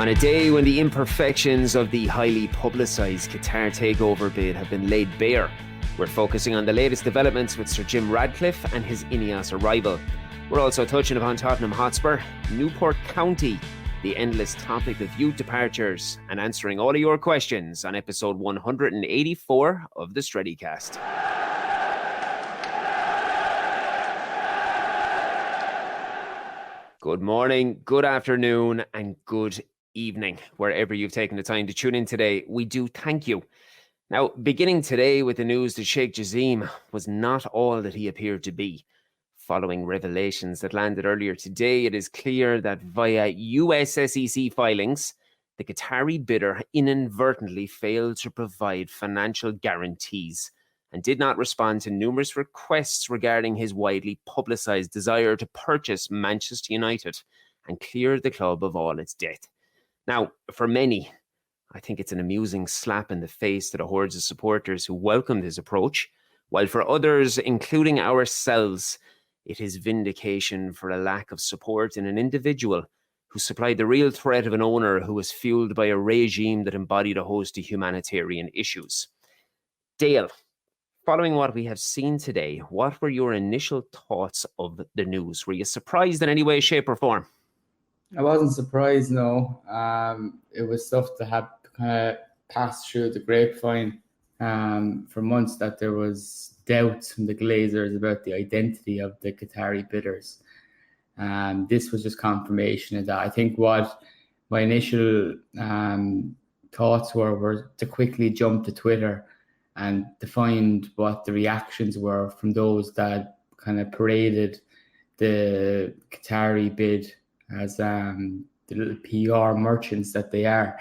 On a day when the imperfections of the highly publicised Qatar takeover bid have been laid bare, we're focusing on the latest developments with Sir Jim Radcliffe and his Ineos arrival. We're also touching upon Tottenham Hotspur, Newport County, the endless topic of youth departures, and answering all of your questions on episode 184 of the Stretty Cast. Good morning, good afternoon, and good evening, wherever you've taken the time to tune in today. We do thank you. Now, beginning today with the news that Sheikh Jassim was not all that he appeared to be. Following revelations that landed earlier today, it is clear that via US SEC filings, the Qatari bidder inadvertently failed to provide financial guarantees and did not respond to numerous requests regarding his widely publicised desire to purchase Manchester United and clear the club of all its debt. Now, for many, I think it's an amusing slap in the face to the hordes of supporters who welcomed his approach, while for others, including ourselves, it is vindication for a lack of support in an individual who supplied the real threat of an owner who was fueled by a regime that embodied a host of humanitarian issues. Dale, following what we have seen today, what were your initial thoughts of the news? Were you surprised in any way, shape or form? I wasn't surprised, no. It was stuff that had kind of passed through the grapevine for months, that there was doubts from the Glazers about the identity of the Qatari bidders. This was just confirmation of that. I think what my initial thoughts were to quickly jump to Twitter and to find what the reactions were from those that kind of paraded the Qatari bid as the little PR merchants that they are.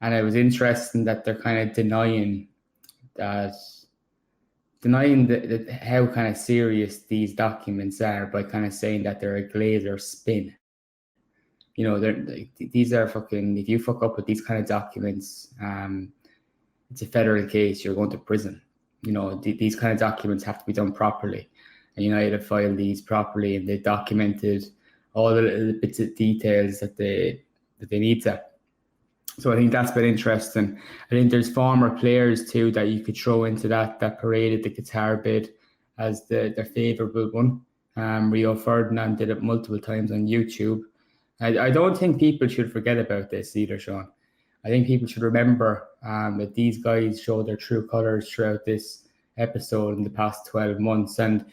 And it was interesting that they're kind of denying how kind of serious these documents are by kind of saying that they're a Glazer spin. You know, these are fucking, if you fuck up with these kind of documents, it's a federal case, you're going to prison. You know, these kind of documents have to be done properly. And United have filed these properly, and they documented all the little bits of details that they need to. So I think that's been interesting. I think there's former players too that you could throw into that paraded the Qatar bid as their favourable one. Rio Ferdinand did it multiple times on YouTube. I don't think people should forget about this either, Sean. I think people should remember that these guys showed their true colours throughout this episode in the past 12 months. And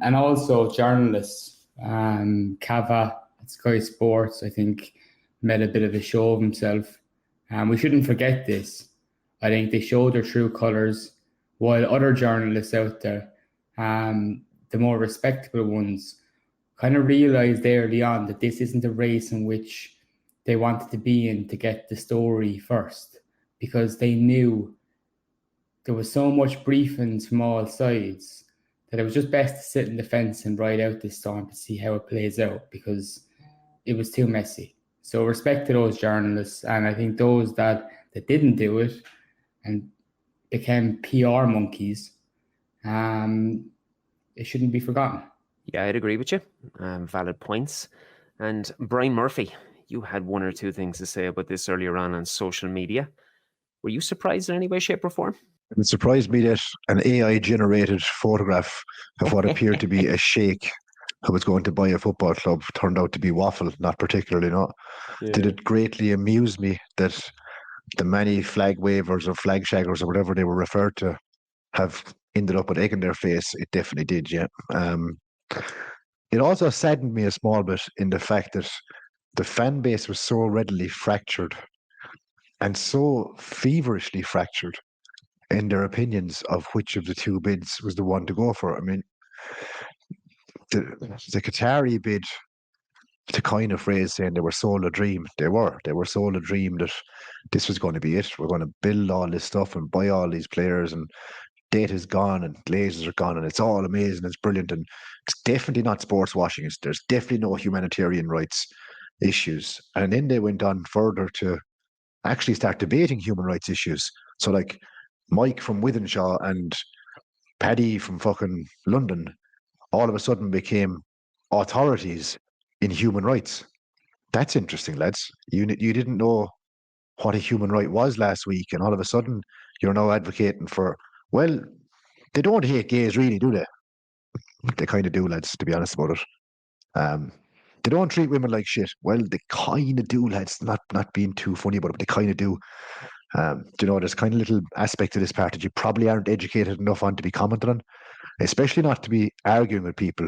also journalists, Cava at Sky Sports, I think, made a bit of a show of himself. We shouldn't forget this. I think they showed their true colours, while other journalists out there, the more respectable ones, kind of realised early on that this isn't a race in which they wanted to be in to get the story first, because they knew there was so much briefings from all sides that it was just best to sit in the fence and ride out this storm to see how it plays out, because it was too messy. So respect to those journalists, and I think those that didn't do it and became PR monkeys, it shouldn't be forgotten. Yeah, I'd agree with you. Valid points. And Brian Murphy, you had one or two things to say about this earlier on social media. Were you surprised in any way, shape or form? It surprised me that an AI-generated photograph of what appeared to be a sheikh who was going to buy a football club turned out to be waffle, not particularly not. Yeah. Did it greatly amuse me that the many flag wavers or flag shaggers or whatever they were referred to have ended up with egg in their face? It definitely did, yeah. It also saddened me a small bit in the fact that the fan base was so readily fractured and so feverishly fractured in their opinions of which of the two bids was the one to go for. I mean, the Qatari bid, to coin a phrase saying they were sold a dream, they were sold a dream that this was going to be it. We're going to build all this stuff and buy all these players, and data's gone and Glazers are gone, and it's all amazing, it's brilliant, and it's definitely not sports washing. There's definitely no humanitarian rights issues. And then they went on further to actually start debating human rights issues. So like Mike from Withenshaw and Paddy from fucking London all of a sudden became authorities in human rights. That's interesting, lads. You didn't know what a human right was last week, and all of a sudden you're now advocating for, well, they don't hate gays, really, do they? They kind of do, lads, to be honest about it. Um, they don't treat women like shit. Well, they kind of do, lads. Not being too funny about it, but they kind of do. There's kind of little aspect to this part that you probably aren't educated enough on to be commenting on, especially not to be arguing with people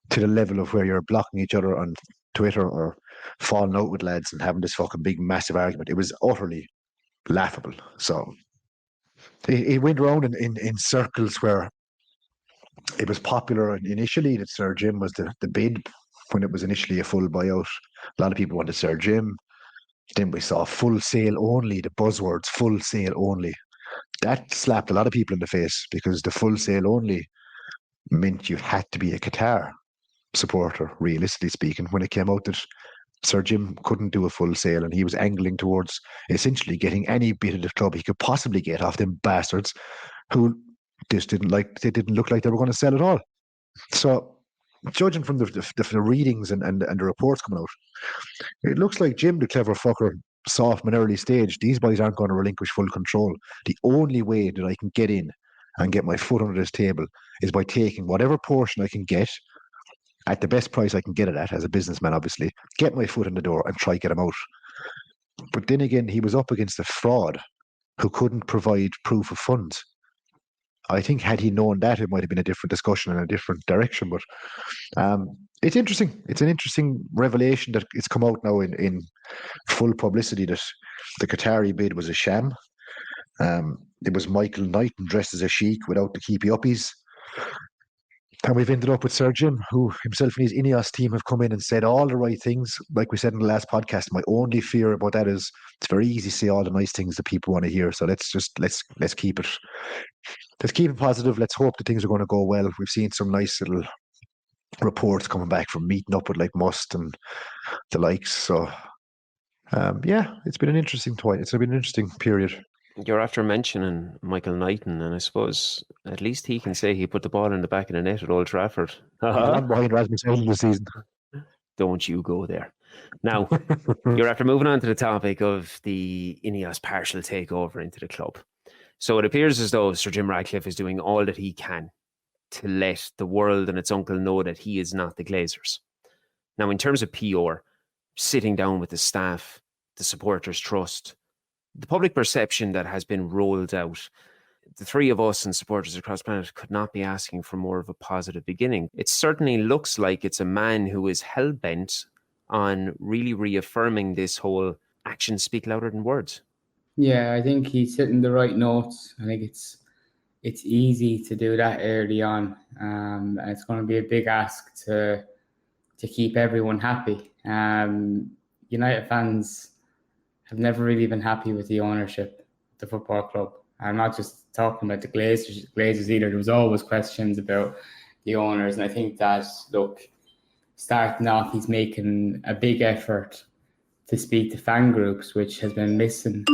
to the level of where you're blocking each other on Twitter or falling out with lads and having this fucking big, massive argument. It was utterly laughable. So it went around in circles where it was popular initially that Sir Jim was the bid when it was initially a full buyout. A lot of people wanted Sir Jim. Then we saw full sale only, the buzzwords, full sale only. That slapped a lot of people in the face because the full sale only meant you had to be a Qatar supporter, realistically speaking, when it came out that Sir Jim couldn't do a full sale and he was angling towards essentially getting any bit of the club he could possibly get off them bastards who just didn't look like they were going to sell at all. So judging from the readings and the reports coming out, it looks like Jim, the clever fucker, saw from an early stage, these boys aren't going to relinquish full control. The only way that I can get in and get my foot under this table is by taking whatever portion I can get at the best price I can get it at as a businessman, obviously, get my foot in the door and try get him out. But then again, he was up against a fraud who couldn't provide proof of funds. I think had he known that, it might have been a different discussion in a different direction. But it's interesting. It's an interesting revelation that it's come out now in full publicity that the Qatari bid was a sham. It was Michael Knighton dressed as a sheik without the keepy uppies. And we've ended up with Sir Jim, who himself and his Ineos team have come in and said all the right things. Like we said in the last podcast, my only fear about that is it's very easy to say all the nice things that people want to hear. So let's keep it positive. Let's hope that things are going to go well. We've seen some nice little reports coming back from meeting up with like Must and the likes. So it's been an interesting time. It's been an interesting period. You're after mentioning Michael Knighton, and I suppose at least he can say he put the ball in the back of the net at Old Trafford. He's on behind Rasmus Højlund this season. Don't you go there. Now, you're after moving on to the topic of the Ineos partial takeover into the club. So it appears as though Sir Jim Ratcliffe is doing all that he can to let the world and its uncle know that he is not the Glazers. Now, in terms of PR, sitting down with the staff, the supporters' trust, the public perception that has been rolled out, the three of us and supporters across the planet could not be asking for more of a positive beginning. It certainly looks like it's a man who is hell-bent on really reaffirming this whole actions speak louder than words. Yeah, I think he's hitting the right notes. I think it's easy to do that early on. And it's going to be a big ask to keep everyone happy. United fans have never really been happy with the ownership of the football club. I'm not just talking about the Glazers either. There was always questions about the owners. And I think that, look, starting off, he's making a big effort to speak to fan groups, which has been missing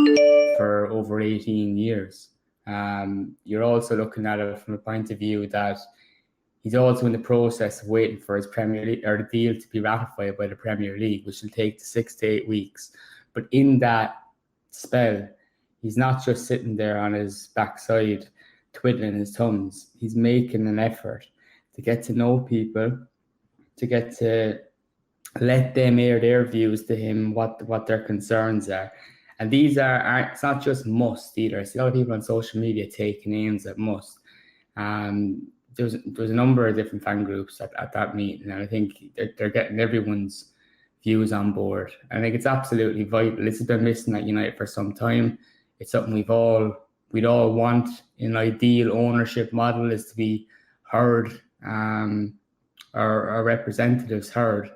for over 18 years. You're also looking at it from a point of view that he's also in the process of waiting for his Premier League or the deal to be ratified by the Premier League, which will take 6 to 8 weeks. But in that spell, he's not just sitting there on his backside twiddling his thumbs. He's making an effort to get to know people, to get to let them air their views to him, what their concerns are. And these it's not just Must either. I see a lot of people on social media taking names at Must. There was a number of different fan groups at that meeting, and I think they're getting everyone's views on board. I think it's absolutely vital. This has been missing at United for some time. It's something we'd all want in an ideal ownership model, is to be heard, our representatives heard.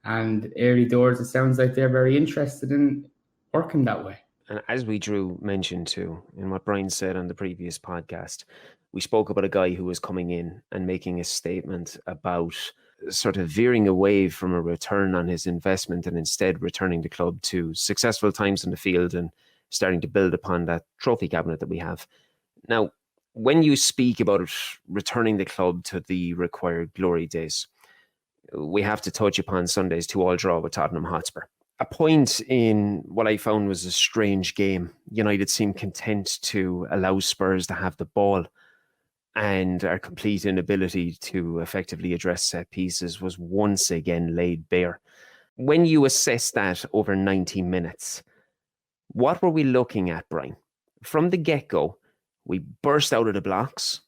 And early doors, it sounds like they're very interested in working that way. And as we Drew mentioned too, in what Brian said on the previous podcast, we spoke about a guy who was coming in and making a statement about sort of veering away from a return on his investment and instead returning the club to successful times in the field and starting to build upon that trophy cabinet that we have. Now, when you speak about returning the club to the required glory days, we have to touch upon Sunday's 2-2 draw with Tottenham Hotspur. A point in what I found was a strange game. United seemed content to allow Spurs to have the ball, and our complete inability to effectively address set pieces was once again laid bare. When you assess that over 90 minutes, what were we looking at, Brian? From the get-go, we burst out of the blocks.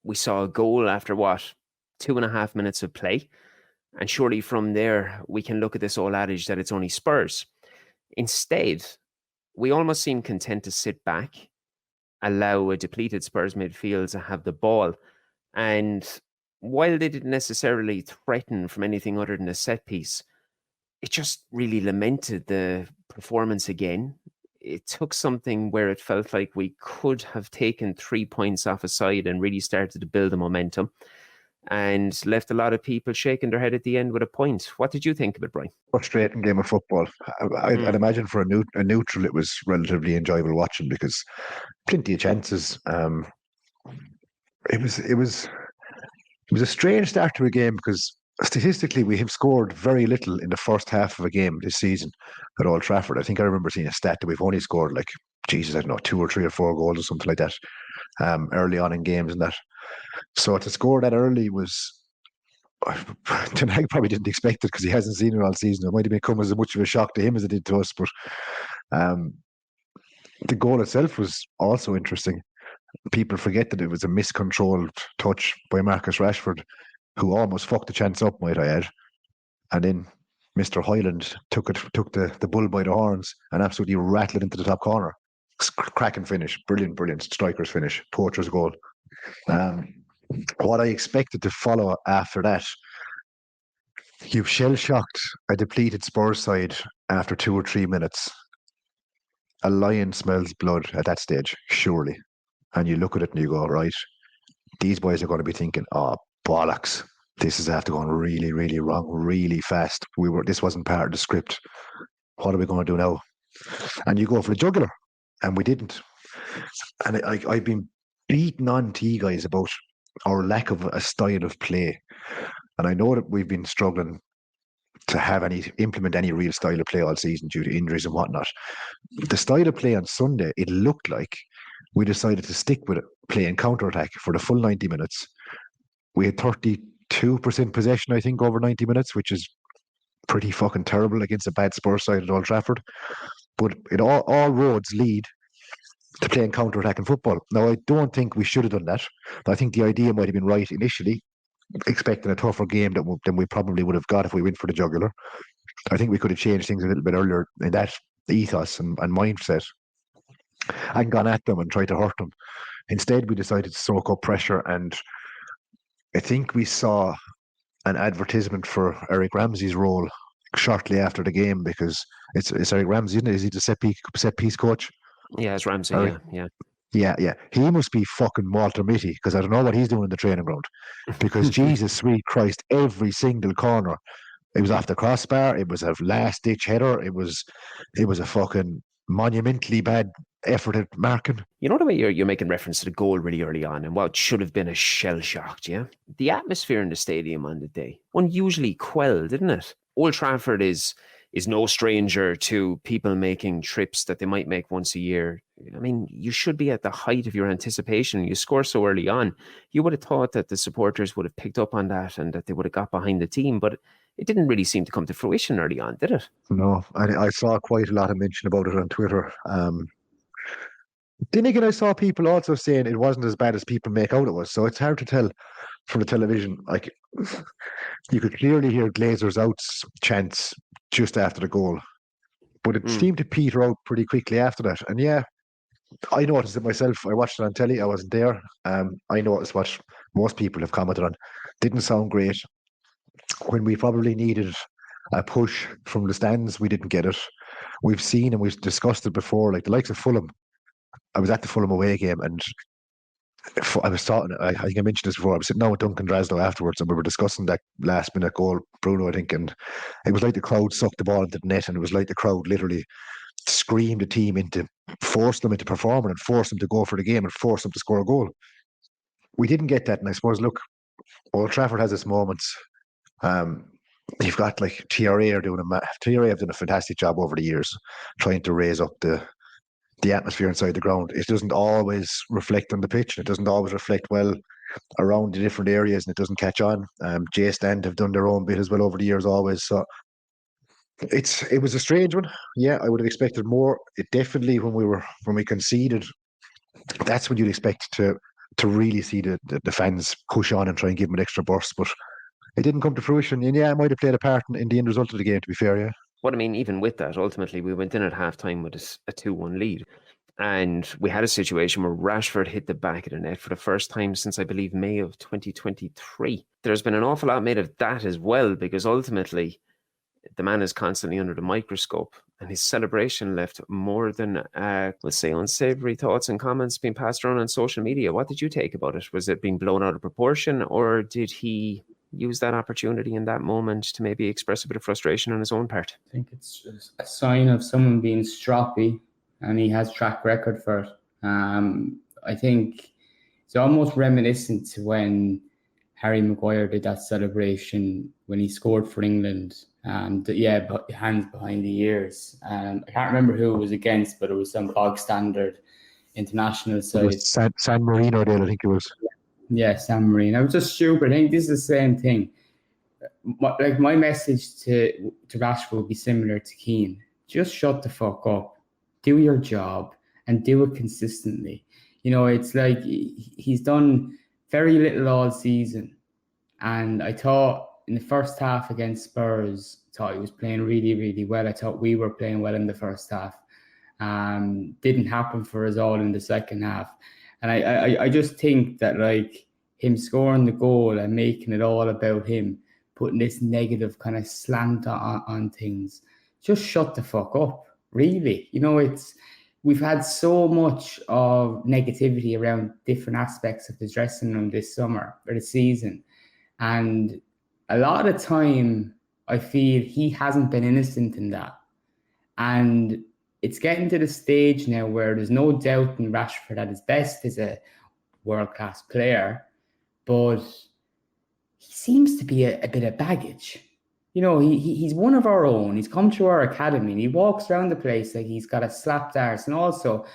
We saw a goal after 2.5 minutes of play. And surely from there, we can look at this old adage that it's only Spurs. Instead, we almost seem content to sit back, allow a depleted Spurs midfield to have the ball. And while they didn't necessarily threaten from anything other than a set piece, it just really lamented the performance again. It took something where it felt like we could have taken 3 points off a side and really started to build the momentum, and left a lot of people shaking their head at the end with a point. What did you think of it, Brian? Frustrating game of football. I'd imagine for a neutral, it was relatively enjoyable watching because plenty of chances. It was a strange start to a game because statistically we have scored very little in the first half of a game this season at Old Trafford. I think I remember seeing a stat that we've only scored I don't know, 2 or 3 or 4 goals or something like that early on in games and that. So to score that early was, Ten Hag probably didn't expect it because he hasn't seen it all season. It might have come as much of a shock to him as it did to us. But the goal itself was also interesting. People forget that it was a miscontrolled touch by Marcus Rashford, who almost fucked the chance up, might I add. And then Mr. Hyland took the bull by the horns and absolutely rattled it into the top corner. Cracking finish, brilliant striker's finish, poacher's goal. What I expected to follow after that, you've shell-shocked a depleted Spurs side after 2 or 3 minutes. A lion smells blood at that stage, surely. And you look at it and you go, right, these boys are going to be thinking, oh, bollocks, this is after going really, really wrong, really fast. This wasn't part of the script. What are we going to do now? And you go for the jugular, and we didn't. And I've been beaten on to you guys about our lack of a style of play. And I know that we've been struggling to implement any real style of play all season due to injuries and whatnot. The style of play on Sunday, it looked like we decided to stick with it, playing counter-attack for the full 90 minutes. We had 32% possession, I think, over 90 minutes, which is pretty fucking terrible against a bad Spurs side at Old Trafford. But all roads lead to playing counter-attacking football. Now, I don't think we should have done that. I think the idea might have been right initially, expecting a tougher game than we probably would have got if we went for the jugular. I think we could have changed things a little bit earlier in that ethos and mindset and gone at them and tried to hurt them. Instead, we decided to soak up pressure, and I think we saw an advertisement for Eric Ramsey's role shortly after the game, because it's Eric Ramsey, isn't it? Is he the set piece coach? Yeah, it's Ramsey, yeah. Yeah. He must be fucking Walter Mitty, because I don't know what he's doing in the training ground. Because Jesus sweet Christ, every single corner, it was off the crossbar, it was a last-ditch header, it was a fucking monumentally bad effort at marking. You know the way you're making reference to the goal really early on and what should have been a shell-shocked, yeah? The atmosphere in the stadium on the day, unusually quelled, didn't it? Old Trafford is no stranger to people making trips that they might make once a year. I mean, you should be at the height of your anticipation. You score so early on. You would have thought that the supporters would have picked up on that and that they would have got behind the team, but it didn't really seem to come to fruition early on, did it? No, I saw quite a lot of mention about it on Twitter. Then again, I saw people also saying it wasn't as bad as people make out it was. So it's hard to tell from the television. Like, you could clearly hear Glazer's outs chants just after the goal, but it seemed to peter out pretty quickly after that. And yeah, I noticed it myself. I watched it on telly. I wasn't there. I noticed what most people have commented on. Didn't sound great. When we probably needed a push from the stands, we didn't get it. We've seen and we've discussed it before, like the likes of Fulham. I was at the Fulham away game, and I was talking, I think I mentioned this before, I was sitting down with Duncan Draslow afterwards, and we were discussing that last minute goal, Bruno, I think, and it was like the crowd sucked the ball into the net, and it was like the crowd literally screamed the team forced them into performing and forced them to go for the game and forced them to score a goal. We didn't get that, and I suppose, look, Old Trafford has its moments. you've got like TRA have done a fantastic job over the years trying to raise up the atmosphere inside the ground. It doesn't always reflect on the pitch. It doesn't always reflect well around the different areas, and it doesn't catch on. J Stand have done their own bit as well over the years always. So it was a strange one. Yeah, I would have expected more. It definitely when we conceded, that's when you'd expect to really see the fans push on and try and give them an extra burst, but it didn't come to fruition. And yeah, it might have played a part in the end result of the game, to be fair, yeah. But I mean, even with that, ultimately, we went in at halftime with a 2-1 lead. And we had a situation where Rashford hit the back of the net for the first time since, I believe, May of 2023. There's been an awful lot made of that as well, because ultimately, the man is constantly under the microscope, and his celebration left more than, let's say, unsavory thoughts and comments being passed around on social media. What did you take about it? Was it being blown out of proportion, or did he use that opportunity in that moment to maybe express a bit of frustration on his own part? I think it's just a sign of someone being stroppy, and he has track record for it. I think it's almost reminiscent to when Harry Maguire did that celebration when he scored for England. But hands behind the ears. I can't remember who it was against, but it was some bog standard international side. It was San Marino there, I think it was. Yeah, San Marino. It was just stupid. I think this is the same thing. My message to Rashford would be similar to Keane. Just shut the fuck up. Do your job and do it consistently. It's like he's done very little all season. And I thought in the first half against Spurs, I thought he was playing really, really well. I thought we were playing well in the first half. Didn't happen for us all in the second half. And I just think that like him scoring the goal and making it all about him, putting this negative kind of slant on things, just shut the fuck up, really. We've had so much of negativity around different aspects of the dressing room this summer or the season. And a lot of the time, I feel he hasn't been innocent in that. And it's getting to the stage now where there's no doubt in Rashford at his best is a world-class player, but he seems to be a bit of baggage. He's one of our own. He's come to our academy and he walks around the place like he's got a slapped arse. And also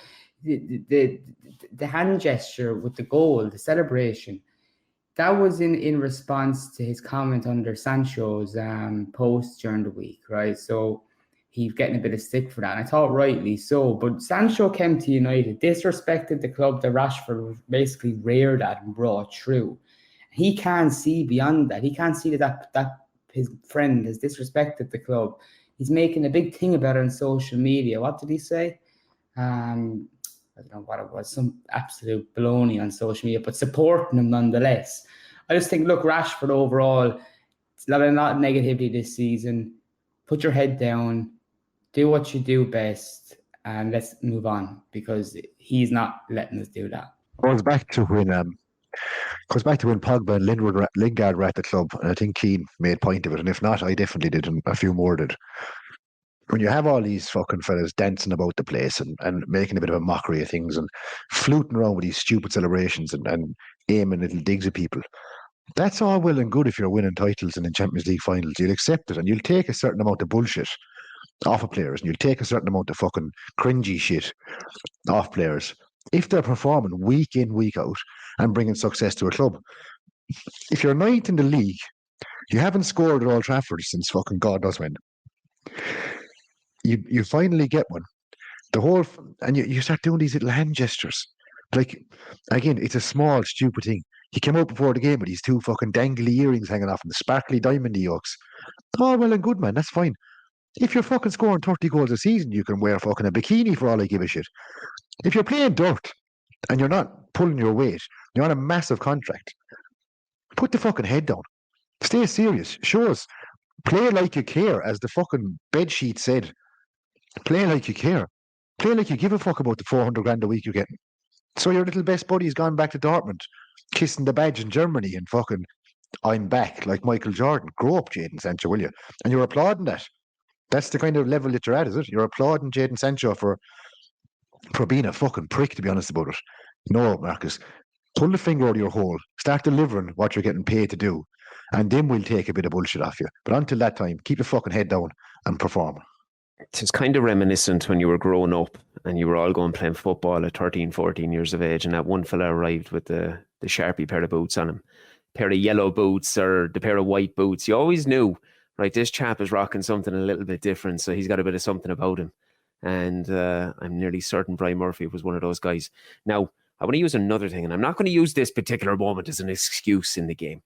the hand gesture with the goal, the celebration, that was in response to his comment under Sancho's post during the week, right? So he's getting a bit of stick for that. And I thought rightly so. But Sancho came to United, disrespected the club that Rashford basically reared at and brought through. He can't see beyond that. He can't see that his friend has disrespected the club. He's making a big thing about it on social media. What did he say? I don't know what it was, some absolute baloney on social media, but supporting him nonetheless. I just think, look, Rashford overall, it's a lot of negativity this season. Put your head down, do what you do best, and let's move on, because he's not letting us do that. Goes back to when Pogba and Lingard were at the club, and I think Keane made point of it, and if not, I definitely did, and a few more did. When you have all these fucking fellas dancing about the place and making a bit of a mockery of things and fluting around with these stupid celebrations and aiming little digs at people, that's all well and good if you're winning titles and in Champions League finals. You'll accept it and you'll take a certain amount of bullshit off of players and you'll take a certain amount of fucking cringy shit off players if they're performing week in, week out and bringing success to a club. If you're ninth in the league, you haven't scored at Old Trafford since fucking God knows when. You finally get one. And you start doing these little hand gestures. Like, again, it's a small, stupid thing. He came out before the game with these two fucking dangly earrings hanging off and the sparkly diamond yolks. Oh, well and good, man. That's fine. If you're fucking scoring 30 goals a season, you can wear fucking a bikini for all I give a shit. If you're playing dirt and you're not pulling your weight, you're on a massive contract, put the fucking head down. Stay serious. Show us. Play like you care, as the fucking bedsheet said. Play like you care. Play like you give a fuck about the 400 grand a week you're getting. So your little best buddy's gone back to Dortmund, kissing the badge in Germany and fucking, I'm back, like Michael Jordan. Grow up, Jadon Sancho, will you? And you're applauding that. That's the kind of level that you're at, is it? You're applauding Jadon Sancho for being a fucking prick, to be honest about it. No, Marcus. Pull the finger out of your hole. Start delivering what you're getting paid to do. and then we'll take a bit of bullshit off you. But until that time, keep your fucking head down and perform. It's kind of reminiscent when you were growing up and you were all going playing football at 13, 14 years of age, and that one fella arrived with the Sharpie pair of boots on him, pair of yellow boots or the pair of white boots. You always knew, right, this chap is rocking something a little bit different, so he's got a bit of something about him. And I'm nearly certain Brian Murphy was one of those guys. Now, I want to use another thing, and I'm not going to use this particular moment as an excuse in the game.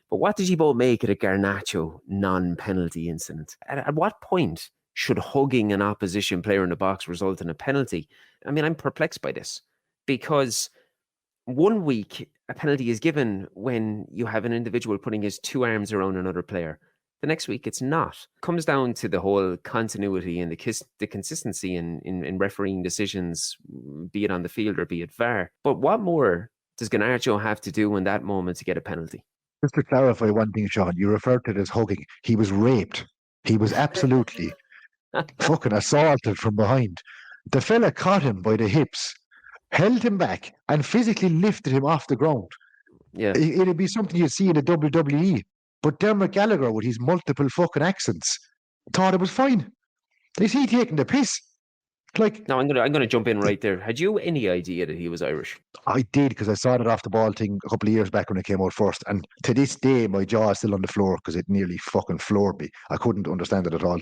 But what did you both make of the Garnacho non-penalty incident? At what point should hugging an opposition player in the box result in a penalty? I mean, I'm perplexed by this, because 1 week a penalty is given when you have an individual putting his 2 arms around another player. The next week it's not. It comes down to the whole continuity and the consistency in refereeing decisions, be it on the field or be it VAR. But what more does Garnacho have to do in that moment to get a penalty? Just to clarify one thing, Sean, you referred to it as hugging. He was raped. He was absolutely fucking assaulted from behind. The fella caught him by the hips, held him back, and physically lifted him off the ground. Yeah. It'd be something you'd see in the WWE. But Dermot Gallagher, with his multiple fucking accents, thought it was fine. Is he taking the piss? Like, now I'm gonna jump in right there. Had you any idea that he was Irish? I did, because I saw that off the ball thing a couple of years back when it came out first, and to this day my jaw is still on the floor because it nearly fucking floored me. I couldn't understand it at all.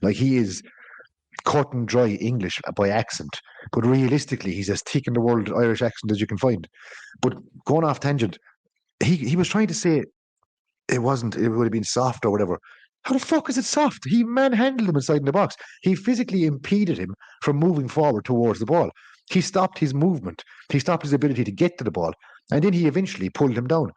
Like, he is cut and dry English by accent, but realistically he's as thick in the world Irish accent as you can find. But going off tangent, he was trying to say it would have been soft or whatever. How the fuck is it soft? He manhandled him inside in the box. He physically impeded him from moving forward towards the ball. He stopped his movement. He stopped his ability to get to the ball. And then he eventually pulled him down.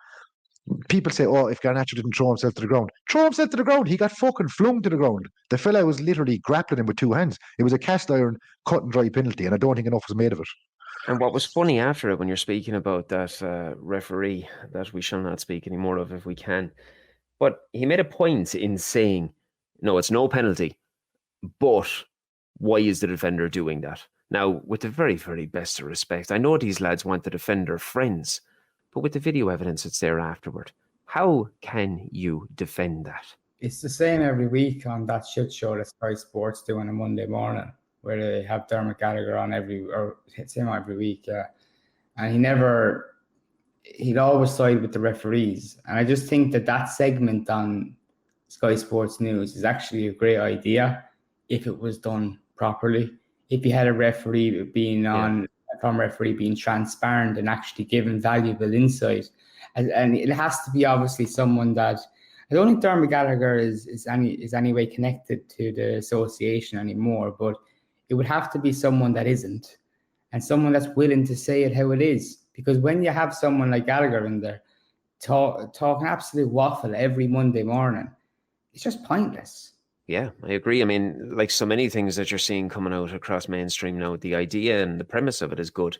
People say, oh, if Garnacho didn't throw himself to the ground. Throw himself to the ground. He got fucking flung to the ground. The fella was literally grappling him with 2 hands. It was a cast iron, cut and dry penalty, and I don't think enough was made of it. And what was funny after it, when you're speaking about that referee that we shall not speak anymore of if we can, but he made a point in saying, no, it's no penalty, but why is the defender doing that? Now, with the very, very best of respect, I know these lads want the defender friends, but with the video evidence that's there afterward, how can you defend that? It's the same every week on that shit show that Sky Sports do on a Monday morning, where they have Dermot Gallagher on every week, yeah. And he'd always side with the referees. And I just think that segment on Sky Sports News is actually a great idea if it was done properly. If you had a referee being being transparent and actually giving valuable insight. And it has to be obviously someone that, I don't think Dermot Gallagher is any way connected to the association anymore, but it would have to be someone that isn't, and someone that's willing to say it how it is. Because when you have someone like Gallagher in there talking absolute waffle every Monday morning, it's just pointless. Yeah, I agree. I mean, like so many things that you're seeing coming out across mainstream now, the idea and the premise of it is good.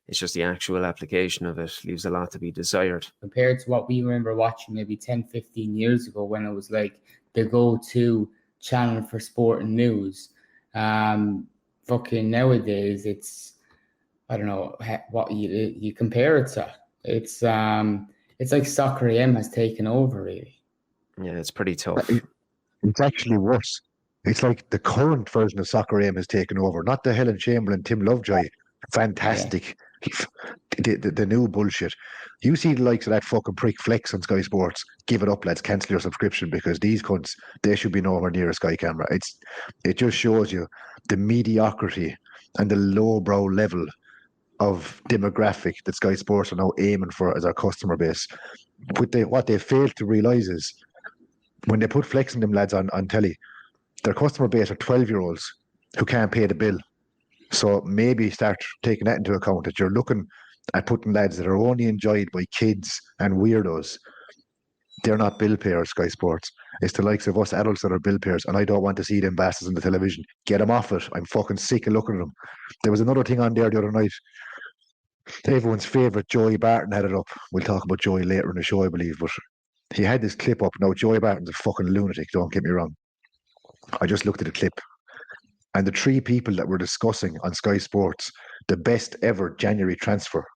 It's just the actual application of it leaves a lot to be desired. Compared to what we remember watching maybe 10, 15 years ago, when it was like the go-to channel for sport and news. Fucking nowadays, it's, I don't know what you compare it to. It's like Soccer AM has taken over, really. Yeah, it's pretty tough. It's actually worse. It's like the current version of Soccer AM has taken over, not the Helen Chamberlain, Tim Lovejoy. Fantastic. Yeah. The new bullshit. You see the likes of that fucking prick Flex on Sky Sports. Give it up, lads. Cancel your subscription, because these cunts, they should be nowhere near a Sky camera. It just shows you the mediocrity and the lowbrow level of demographic that Sky Sports are now aiming for as our customer base. What they fail to realise is, when they put Flex and them lads on telly, their customer base are 12-year-olds who can't pay the bill. So maybe start taking that into account, that you're looking at putting lads that are only enjoyed by kids and weirdos. They're not bill payers, Sky Sports. It's the likes of us adults that are bill payers, and I don't want to see them bastards on the television. Get them off it. I'm fucking sick of looking at them. There was another thing on there the other night. Everyone's favourite, Joey Barton, had it up. We'll talk about Joey later in the show, I believe, but he had this clip up. Now, Joey Barton's a fucking lunatic, don't get me wrong. I just looked at the clip, and the 3 people that were discussing on Sky Sports the best ever January transfer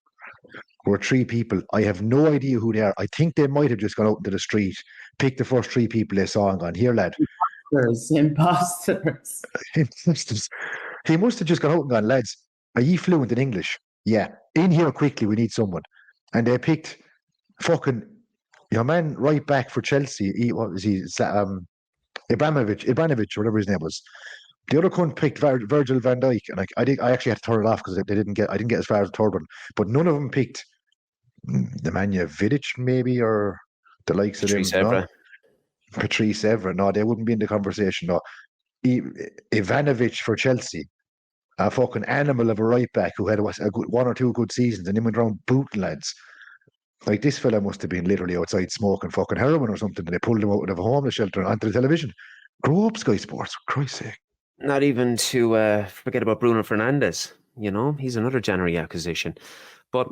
were 3 people. I have no idea who they are. I think they might have just gone out into the street, picked the first 3 people they saw and gone, here, lad. There's imposters. He must have just gone out and gone, lads, are ye fluent in English? Yeah. In here quickly, we need someone. And they picked fucking your man right back for Chelsea. What was he? Ibrahimovic, or whatever his name was. The other cunt picked Virgil van Dijk, and I actually had to turn it off because I didn't get as far as the third one. But none of them picked Nemanja Vidic, maybe, or the likes of Patrice them. Evra. No? Patrice Evra. No, they wouldn't be in the conversation. No. Ivanovic for Chelsea, a fucking animal of a right back who had a good 1 or 2 good seasons, and then went around booting lads. Like, this fella must have been literally outside smoking fucking heroin or something, and they pulled him out of a homeless shelter onto the television. Grow up, Sky Sports, for Christ's sake. Not even to forget about Bruno Fernandes. You know, he's another January acquisition. But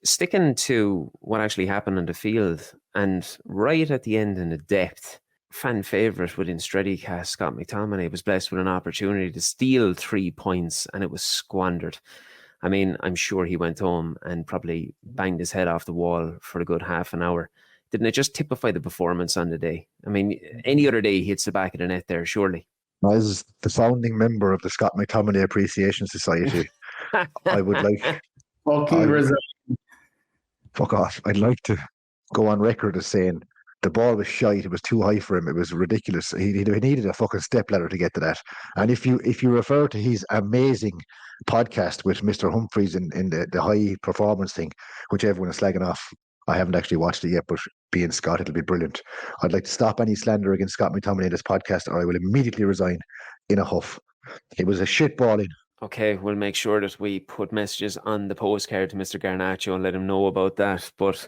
sticking to what actually happened on the field, and right at the end in the depth, fan favourite within Stretty cast, Scott McTominay, was blessed with an opportunity to steal 3 points, and it was squandered. I mean, I'm sure he went home and probably banged his head off the wall for a good half an hour. Didn't it just typify the performance on the day? I mean, any other day he hits the back of the net there, surely. As the founding member of the Scott McTominay Appreciation Society, I would like... Fuck off. I'd like to go on record as saying the ball was shite. It was too high for him. It was ridiculous. He needed a fucking stepladder to get to that. And if you refer to his amazing podcast with Mr. Humphreys in the high performance thing, which everyone is slagging off, I haven't actually watched it yet, but being Scott, it'll be brilliant. I'd like to stop any slander against Scott McTominay in this podcast, or I will immediately resign in a huff. It was a shitballing. Okay, we'll make sure that we put messages on the postcard to Mr. Garnacho and let him know about that. But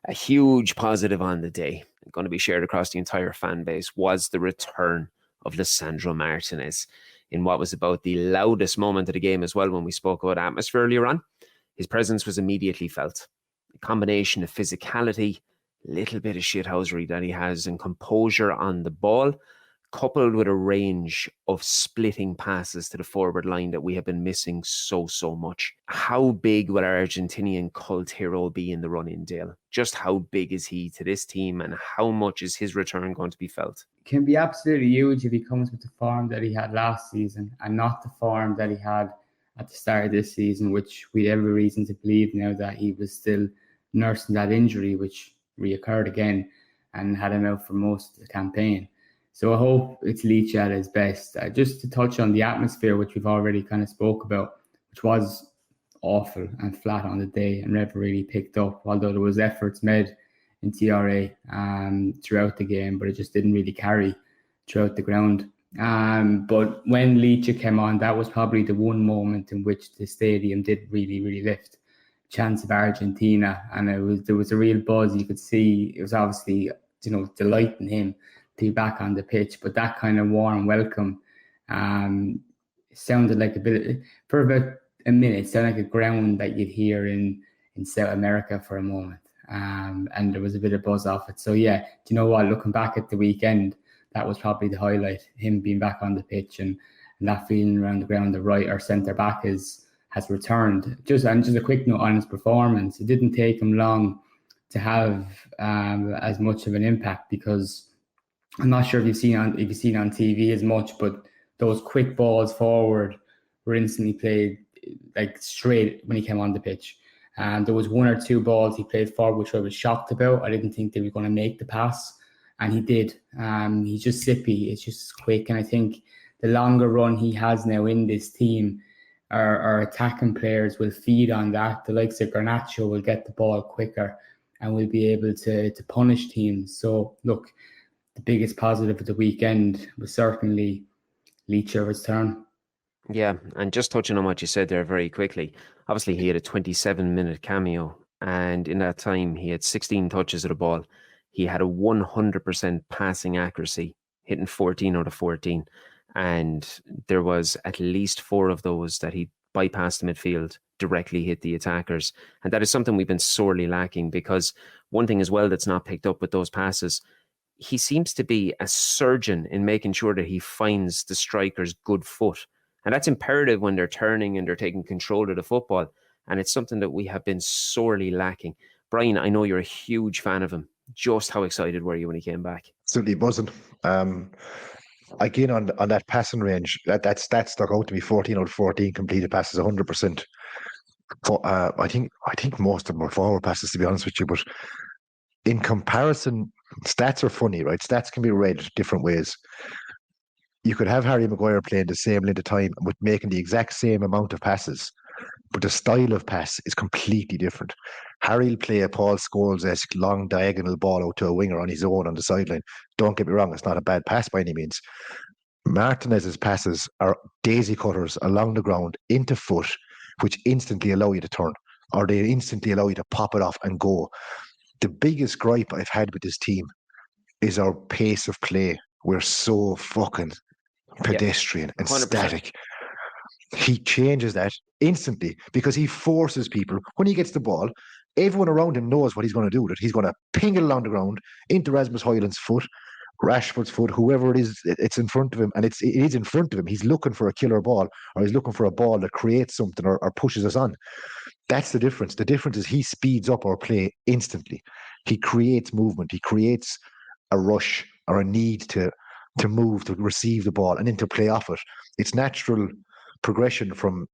a huge positive on the day, going to be shared across the entire fan base, was the return of Lisandro Martinez in what was about the loudest moment of the game as well. When we spoke about atmosphere earlier on, his presence was immediately felt. A combination of physicality, little bit of shithousery that he has, and composure on the ball, coupled with a range of splitting passes to the forward line that we have been missing so much. How big will our Argentinian cult hero be in the run-in, Dale? Just how big is he to this team, and how much is his return going to be felt? Can be absolutely huge if he comes with the form that he had last season and not the form that he had at the start of this season, which we have every reason to believe now that he was still nursing that injury, which reoccurred again and had him out for most of the campaign. So I hope it's Leach at his best. Just to touch on the atmosphere, which we've already kind of spoke about, which was awful and flat on the day and never really picked up, although there was efforts made in TRA throughout the game, but it just didn't really carry throughout the ground. But when Leach came on, that was probably the one moment in which the stadium did really lift. Chance of Argentina, and there was a real buzz. You could see it was obviously, delighting him to be back on the pitch, but that kind of warm welcome sounded like for about a minute, it sounded like a ground that you'd hear in South America for a moment. And there was a bit of buzz off it. So yeah, do you know what? Looking back at the weekend, that was probably the highlight, him being back on the pitch and that feeling around the ground. The right or centre back has returned. Just a quick note on his performance. It didn't take him long to have as much of an impact, because I'm not sure if you've seen on TV as much, but those quick balls forward were instantly played like straight when he came on the pitch. And there was 1 or 2 balls he played forward, which I was shocked about. I didn't think they were going to make the pass, and he did. He's just zippy. It's just quick. And I think the longer run he has now in this team, our attacking players will feed on that. The likes of Garnacho will get the ball quicker and will be able to punish teams. So, look, the biggest positive of the weekend was certainly Leach's return. Yeah, and just touching on what you said there very quickly, obviously he had a 27-minute cameo, and in that time he had 16 touches of the ball. He had a 100% passing accuracy, hitting 14 out of 14, and there was at least 4 of those that he bypassed the midfield, directly hit the attackers, and that is something we've been sorely lacking, because one thing as well that's not picked up with those passes, he seems to be a surgeon in making sure that he finds the striker's good foot. And that's imperative when they're turning and they're taking control of the football. And it's something that we have been sorely lacking. Brian, I know you're a huge fan of him. Just how excited were you when he came back? Certainly wasn't. Again, on that passing range, that stat stuck out to me. 14 out of 14 completed passes, 100%. I think most of them were forward passes, to be honest with you. But in comparison, stats are funny, right? Stats can be read different ways. You could have Harry Maguire playing the same length of time with making the exact same amount of passes, but the style of pass is completely different. Harry will play a Paul Scholes-esque long diagonal ball out to a winger on his own on the sideline. Don't get me wrong, it's not a bad pass by any means. Martinez's passes are daisy cutters along the ground into foot, which instantly allow you to turn, or they instantly allow you to pop it off and go. The biggest gripe I've had with this team is our pace of play. We're so fucking pedestrian and 100%. static. He changes that instantly because he forces people. When he gets the ball, everyone around him knows what he's going to do with it. He's going to ping it along the ground into Rasmus Højlund's foot, Rashford's foot, whoever it is, it's in front of him, and it is in front of him. He's looking for a killer ball, or he's looking for a ball that creates something or pushes us on. That's the difference. The difference is he speeds up our play instantly. He creates movement. He creates a rush or a need to move, to receive the ball, and then to play off it. It's natural progression from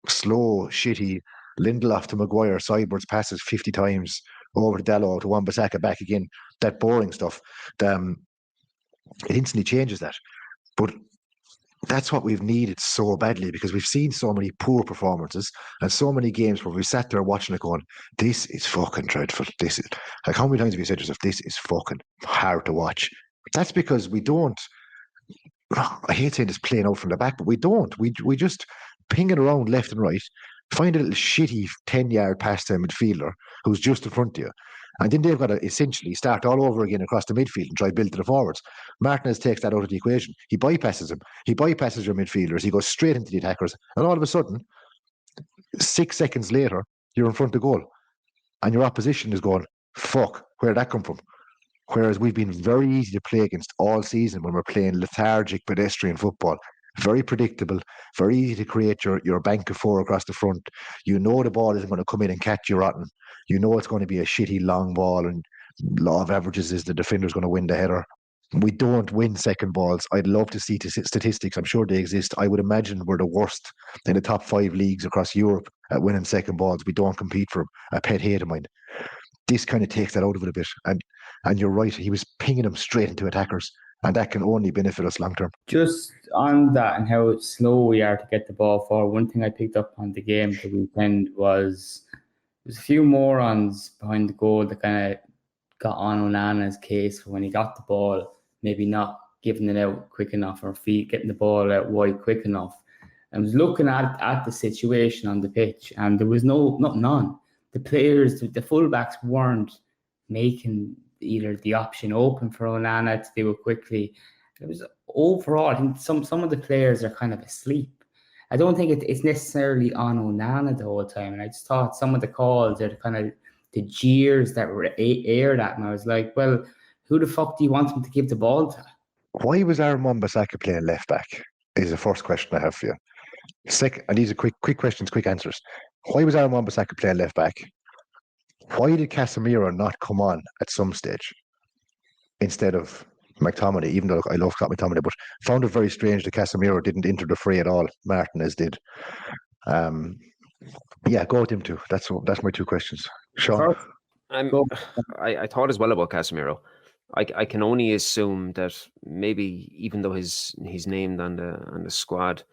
slow, shitty Lindelof to Maguire, sideways passes 50 times over to Dalot to Wan-Bissaka back again. That boring stuff. It instantly changes that. But that's what we've needed so badly, because we've seen so many poor performances and so many games where we sat there watching it going, this is fucking dreadful. This is, like, how many times have you said to yourself, this is fucking hard to watch? That's because we don't, I hate saying this playing out from the back, but we don't. We just ping it around left and right, find a little shitty 10-yard pass to a midfielder who's just in front of you. And then they've got to essentially start all over again across the midfield and try to build to the forwards. Martinez takes that out of the equation. He bypasses him. He bypasses your midfielders. He goes straight into the attackers. And all of a sudden, 6 seconds later, you're in front of goal. And your opposition is going, fuck, where did that come from? Whereas we've been very easy to play against all season when we're playing lethargic pedestrian football. Very predictable, very easy to create your bank of four across the front. You know the ball isn't going to come in and catch you rotten. You know it's going to be a shitty long ball, and law of averages is the defender's going to win the header. We don't win second balls. I'd love to see statistics. I'm sure they exist. I would imagine we're the worst in the top 5 leagues across Europe at winning second balls. We don't compete for them. A pet hate of mine. This kind of takes that out of it a bit. And you're right, he was pinging them straight into attackers. And that can only benefit us long term. Just on that and how slow we are to get the ball forward, one thing I picked up on the game the weekend was there's a few morons behind the goal that kind of got on Onana's case for when he got the ball, maybe not giving it out quick enough, or getting the ball out wide quick enough. I was looking at the situation on the pitch, and there was nothing on. The players, the fullbacks weren't making either the option open for Onana to do it quickly. It was overall, I think some of the players are kind of asleep. I don't think it's necessarily on Onana the whole time. And I just thought some of the calls are kind of the jeers that were aired at me. I was like, well, who the fuck do you want him to give the ball to? Why was Aaron Wan-Bissaka playing left back? Is the first question I have for you. Second, and these are quick questions, quick answers. Why was Aaron Wan-Bissaka playing left back? Why did Casemiro not come on at some stage instead of McTominay, even though I love McTominay, but found it very strange that Casemiro didn't enter the fray at all. Martinez did. Yeah, go with him too. That's my 2 questions. Sean? I thought as well about Casemiro. I can only assume that maybe even though he's named on the squad,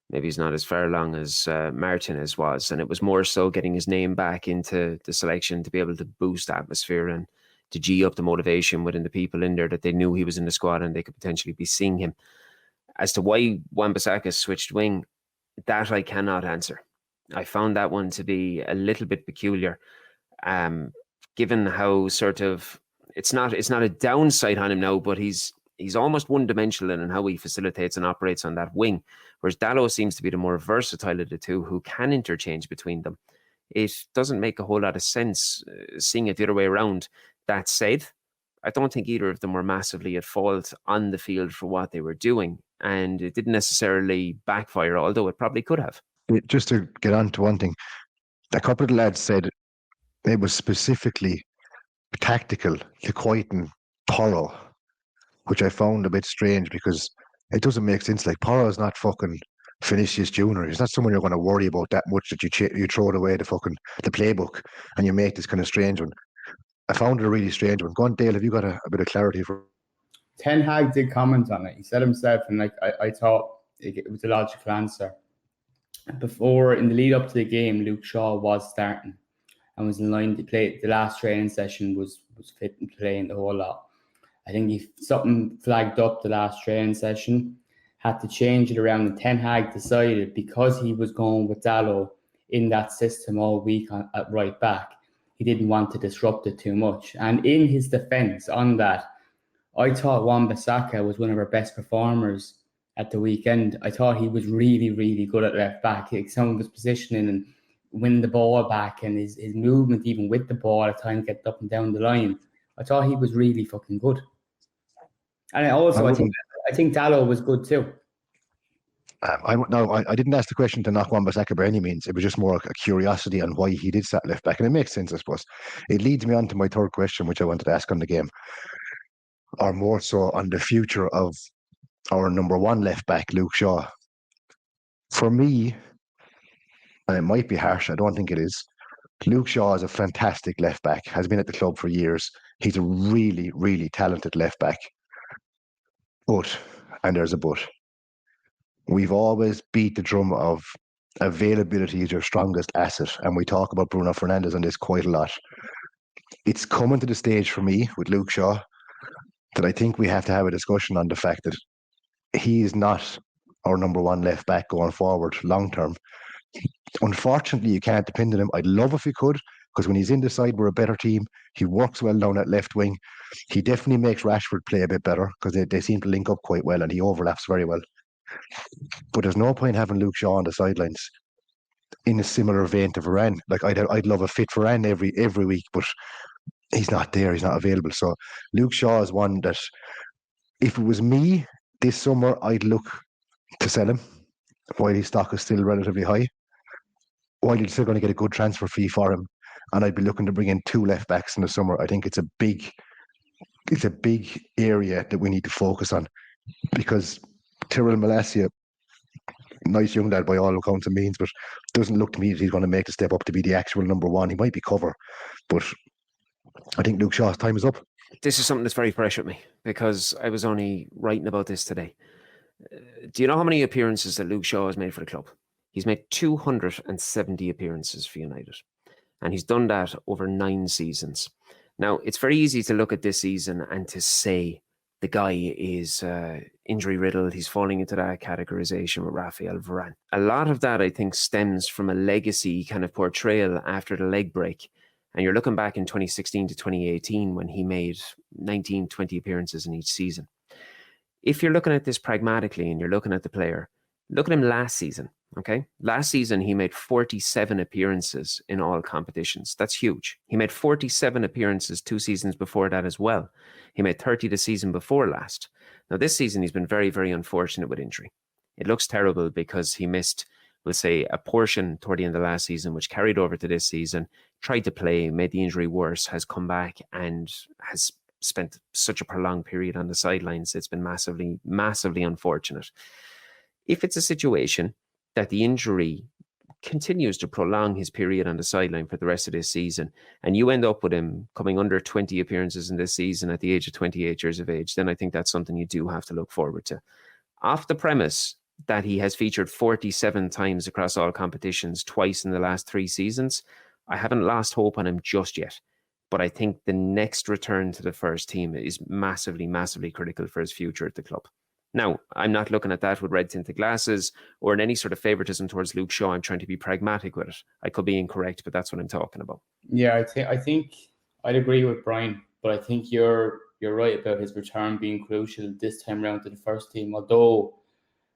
maybe he's not as far along as Martinez was, and it was more so getting his name back into the selection to be able to boost atmosphere and to G up the motivation within the people in there, that they knew he was in the squad and they could potentially be seeing him. As to why Wan-Bissaka switched wing, that I cannot answer. I found that one to be a little bit peculiar, given how sort of it's not a downside on him now, but he's almost one-dimensional in how he facilitates and operates on that wing, whereas Dalot seems to be the more versatile of the two who can interchange between them. It doesn't make a whole lot of sense seeing it the other way around. That said, I don't think either of them were massively at fault on the field for what they were doing, and it didn't necessarily backfire, although it probably could have. Just to get on to one thing, a couple of the lads said it was specifically tactical to quieten Porro, which I found a bit strange because it doesn't make sense. Like, Porro's not fucking Vinicius Junior. He's not someone you're going to worry about that much that you throw it away the playbook and you make this kind of strange one. I found it a really strange one. Go on, Dale, have you got a bit of clarity for? Ten Hag did comment on it. He said himself, and like I thought it was a logical answer. Before, in the lead up to the game, Luke Shaw was starting and was in line to play. The last training session was fit and playing the whole lot. I think something flagged up the last training session, had to change it around, and Ten Hag decided because he was going with Dalot in that system all week at right back, he didn't want to disrupt it too much. And in his defence on that, I thought Wan-Bissaka was one of our best performers at the weekend. I thought he was really, really good at left back. Some of his positioning and winning the ball back and his movement even with the ball at times, getting up and down the line. I thought he was really fucking good. And I think Dalot was good too. I didn't ask the question to knock Wan-Bissaka by any means. It was just more a curiosity on why he did sat left back. And it makes sense, I suppose. It leads me on to my third question, which I wanted to ask on the game, or more so on the future of our number one left back, Luke Shaw. For me, and it might be harsh, I don't think it is, Luke Shaw is a fantastic left back, has been at the club for years. He's a really, really talented left back. But, and there's a but, we've always beat the drum of availability is your strongest asset. And we talk about Bruno Fernandes on this quite a lot. It's coming to the stage for me with Luke Shaw that I think we have to have a discussion on the fact that he is not our number one left back going forward long term. Unfortunately, you can't depend on him. I'd love if he could, because when he's in the side, we're a better team. He works well down at left wing. He definitely makes Rashford play a bit better because they seem to link up quite well and he overlaps very well. But there's no point having Luke Shaw on the sidelines in a similar vein to Varane. Like, I'd love a fit Varane every week, but he's not there. He's not available. So Luke Shaw is one that, if it was me this summer, I'd look to sell him while his stock is still relatively high, while you're still going to get a good transfer fee for him. And I'd be looking to bring in 2 left backs in the summer. I think it's a big area that we need to focus on, because Tyrell Malacia, nice young lad by all accounts and means, but doesn't look to me that he's going to make the step up to be the actual number one. He might be cover, but I think Luke Shaw's time is up. This is something that's very fresh with me because I was only writing about this today. Do you know how many appearances that Luke Shaw has made for the club? He's made 270 appearances for United, and he's done that over 9 seasons. Now, it's very easy to look at this season and to say the guy is injury-riddled. He's falling into that categorization with Raphael Varane. A lot of that, I think, stems from a legacy kind of portrayal after the leg break. And you're looking back in 2016 to 2018 when he made 19, 20 appearances in each season. If you're looking at this pragmatically and you're looking at the player, look at him last season, okay? Last season, he made 47 appearances in all competitions. That's huge. He made 47 appearances 2 seasons before that as well. He made 30 the season before last. Now, this season, he's been very, very unfortunate with injury. It looks terrible because he missed, we'll say, a portion toward the end of last season, which carried over to this season, tried to play, made the injury worse, has come back and has spent such a prolonged period on the sidelines. It's been massively, massively unfortunate. If it's a situation that the injury continues to prolong his period on the sideline for the rest of this season, and you end up with him coming under 20 appearances in this season at the age of 28 years of age, then I think that's something you do have to look forward to. Off the premise that he has featured 47 times across all competitions, twice in the last 3 seasons, I haven't lost hope on him just yet. But I think the next return to the first team is massively, massively critical for his future at the club. Now, I'm not looking at that with red-tinted glasses or in any sort of favoritism towards Luke Shaw. I'm trying to be pragmatic with it. I could be incorrect, but that's what I'm talking about. Yeah, I think I'd agree with Brian, but I think you're right about his return being crucial this time around to the first team. Although,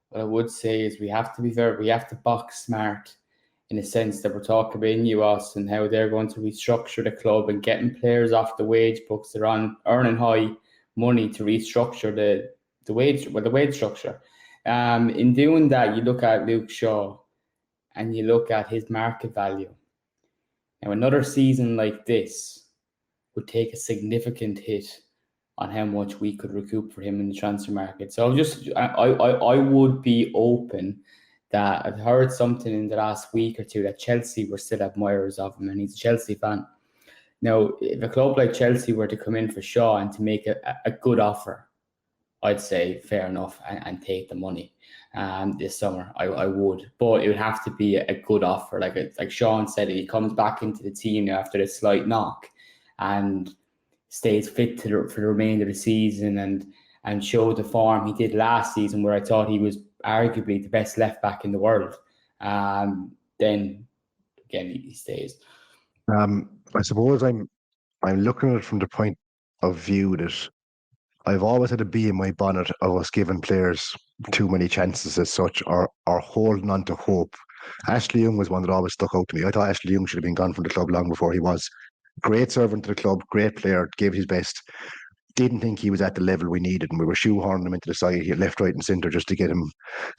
what I would say is we have to box smart in a sense that we're talking about Ineos and how they're going to restructure the club and getting players off the wage books. They're on earning high money to restructure the wage structure. In doing that, you look at Luke Shaw and you look at his market value. Now, another season like this would take a significant hit on how much we could recoup for him in the transfer market. So I would be open that I've heard something in the last week or two that Chelsea were still admirers of him, and he's a Chelsea fan. Now, if a club like Chelsea were to come in for Shaw and to make a good offer, I'd say fair enough and take the money this summer. I would, but it would have to be a good offer. Like Sean said, he comes back into the team after a slight knock and stays fit for the remainder of the season and show the form he did last season, where I thought he was arguably the best left back in the world. Then again, he stays. I suppose I'm looking at it from the point of view that I've always had a bee in my bonnet of us giving players too many chances as such, or holding on to hope. Ashley Young was one that always stuck out to me. I thought Ashley Young should have been gone from the club long before he was. Great servant to the club, great player, gave his best. Didn't think he was at the level we needed, and we were shoehorning him into the side, left, right, and centre just to get him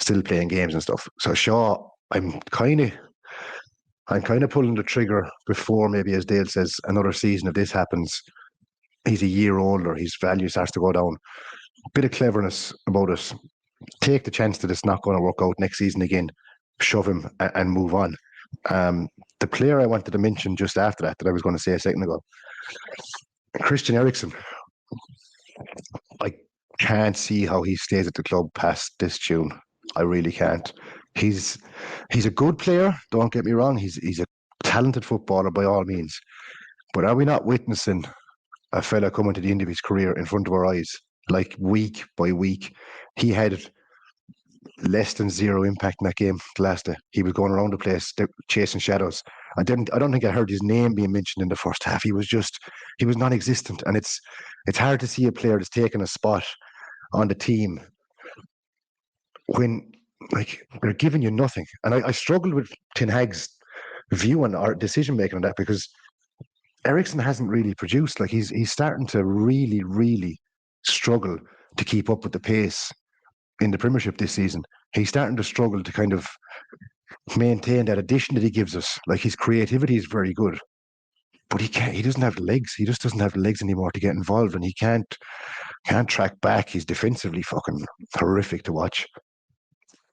still playing games and stuff. So Shaw, I'm kind of pulling the trigger before, maybe, as Dale says, another season if this happens. He's a year older, his value starts to go down. A bit of cleverness about it. Take the chance that it's not going to work out next season again. Shove him and move on. The player I wanted to mention just after that I was going to say a second ago, Christian Eriksen. I can't see how he stays at the club past this June. I really can't. He's a good player, don't get me wrong. He's a talented footballer by all means. But are we not witnessing a fella coming to the end of his career in front of our eyes, like week by week? He had less than zero impact in that game the last day. He was going around the place chasing shadows. I don't think I heard his name being mentioned in the first half. He was non-existent, and it's hard to see a player that's taken a spot on the team when, like, they're giving you nothing. And I struggled with Ten Hag's view on our decision making on that, because Eriksen hasn't really produced. Like, he's starting to really, really struggle to keep up with the pace in the Premiership this season. He's starting to struggle to kind of maintain that addition that he gives us. Like, his creativity is very good, but he doesn't have the legs. He just doesn't have the legs anymore to get involved, and he can't track back. He's defensively fucking horrific to watch.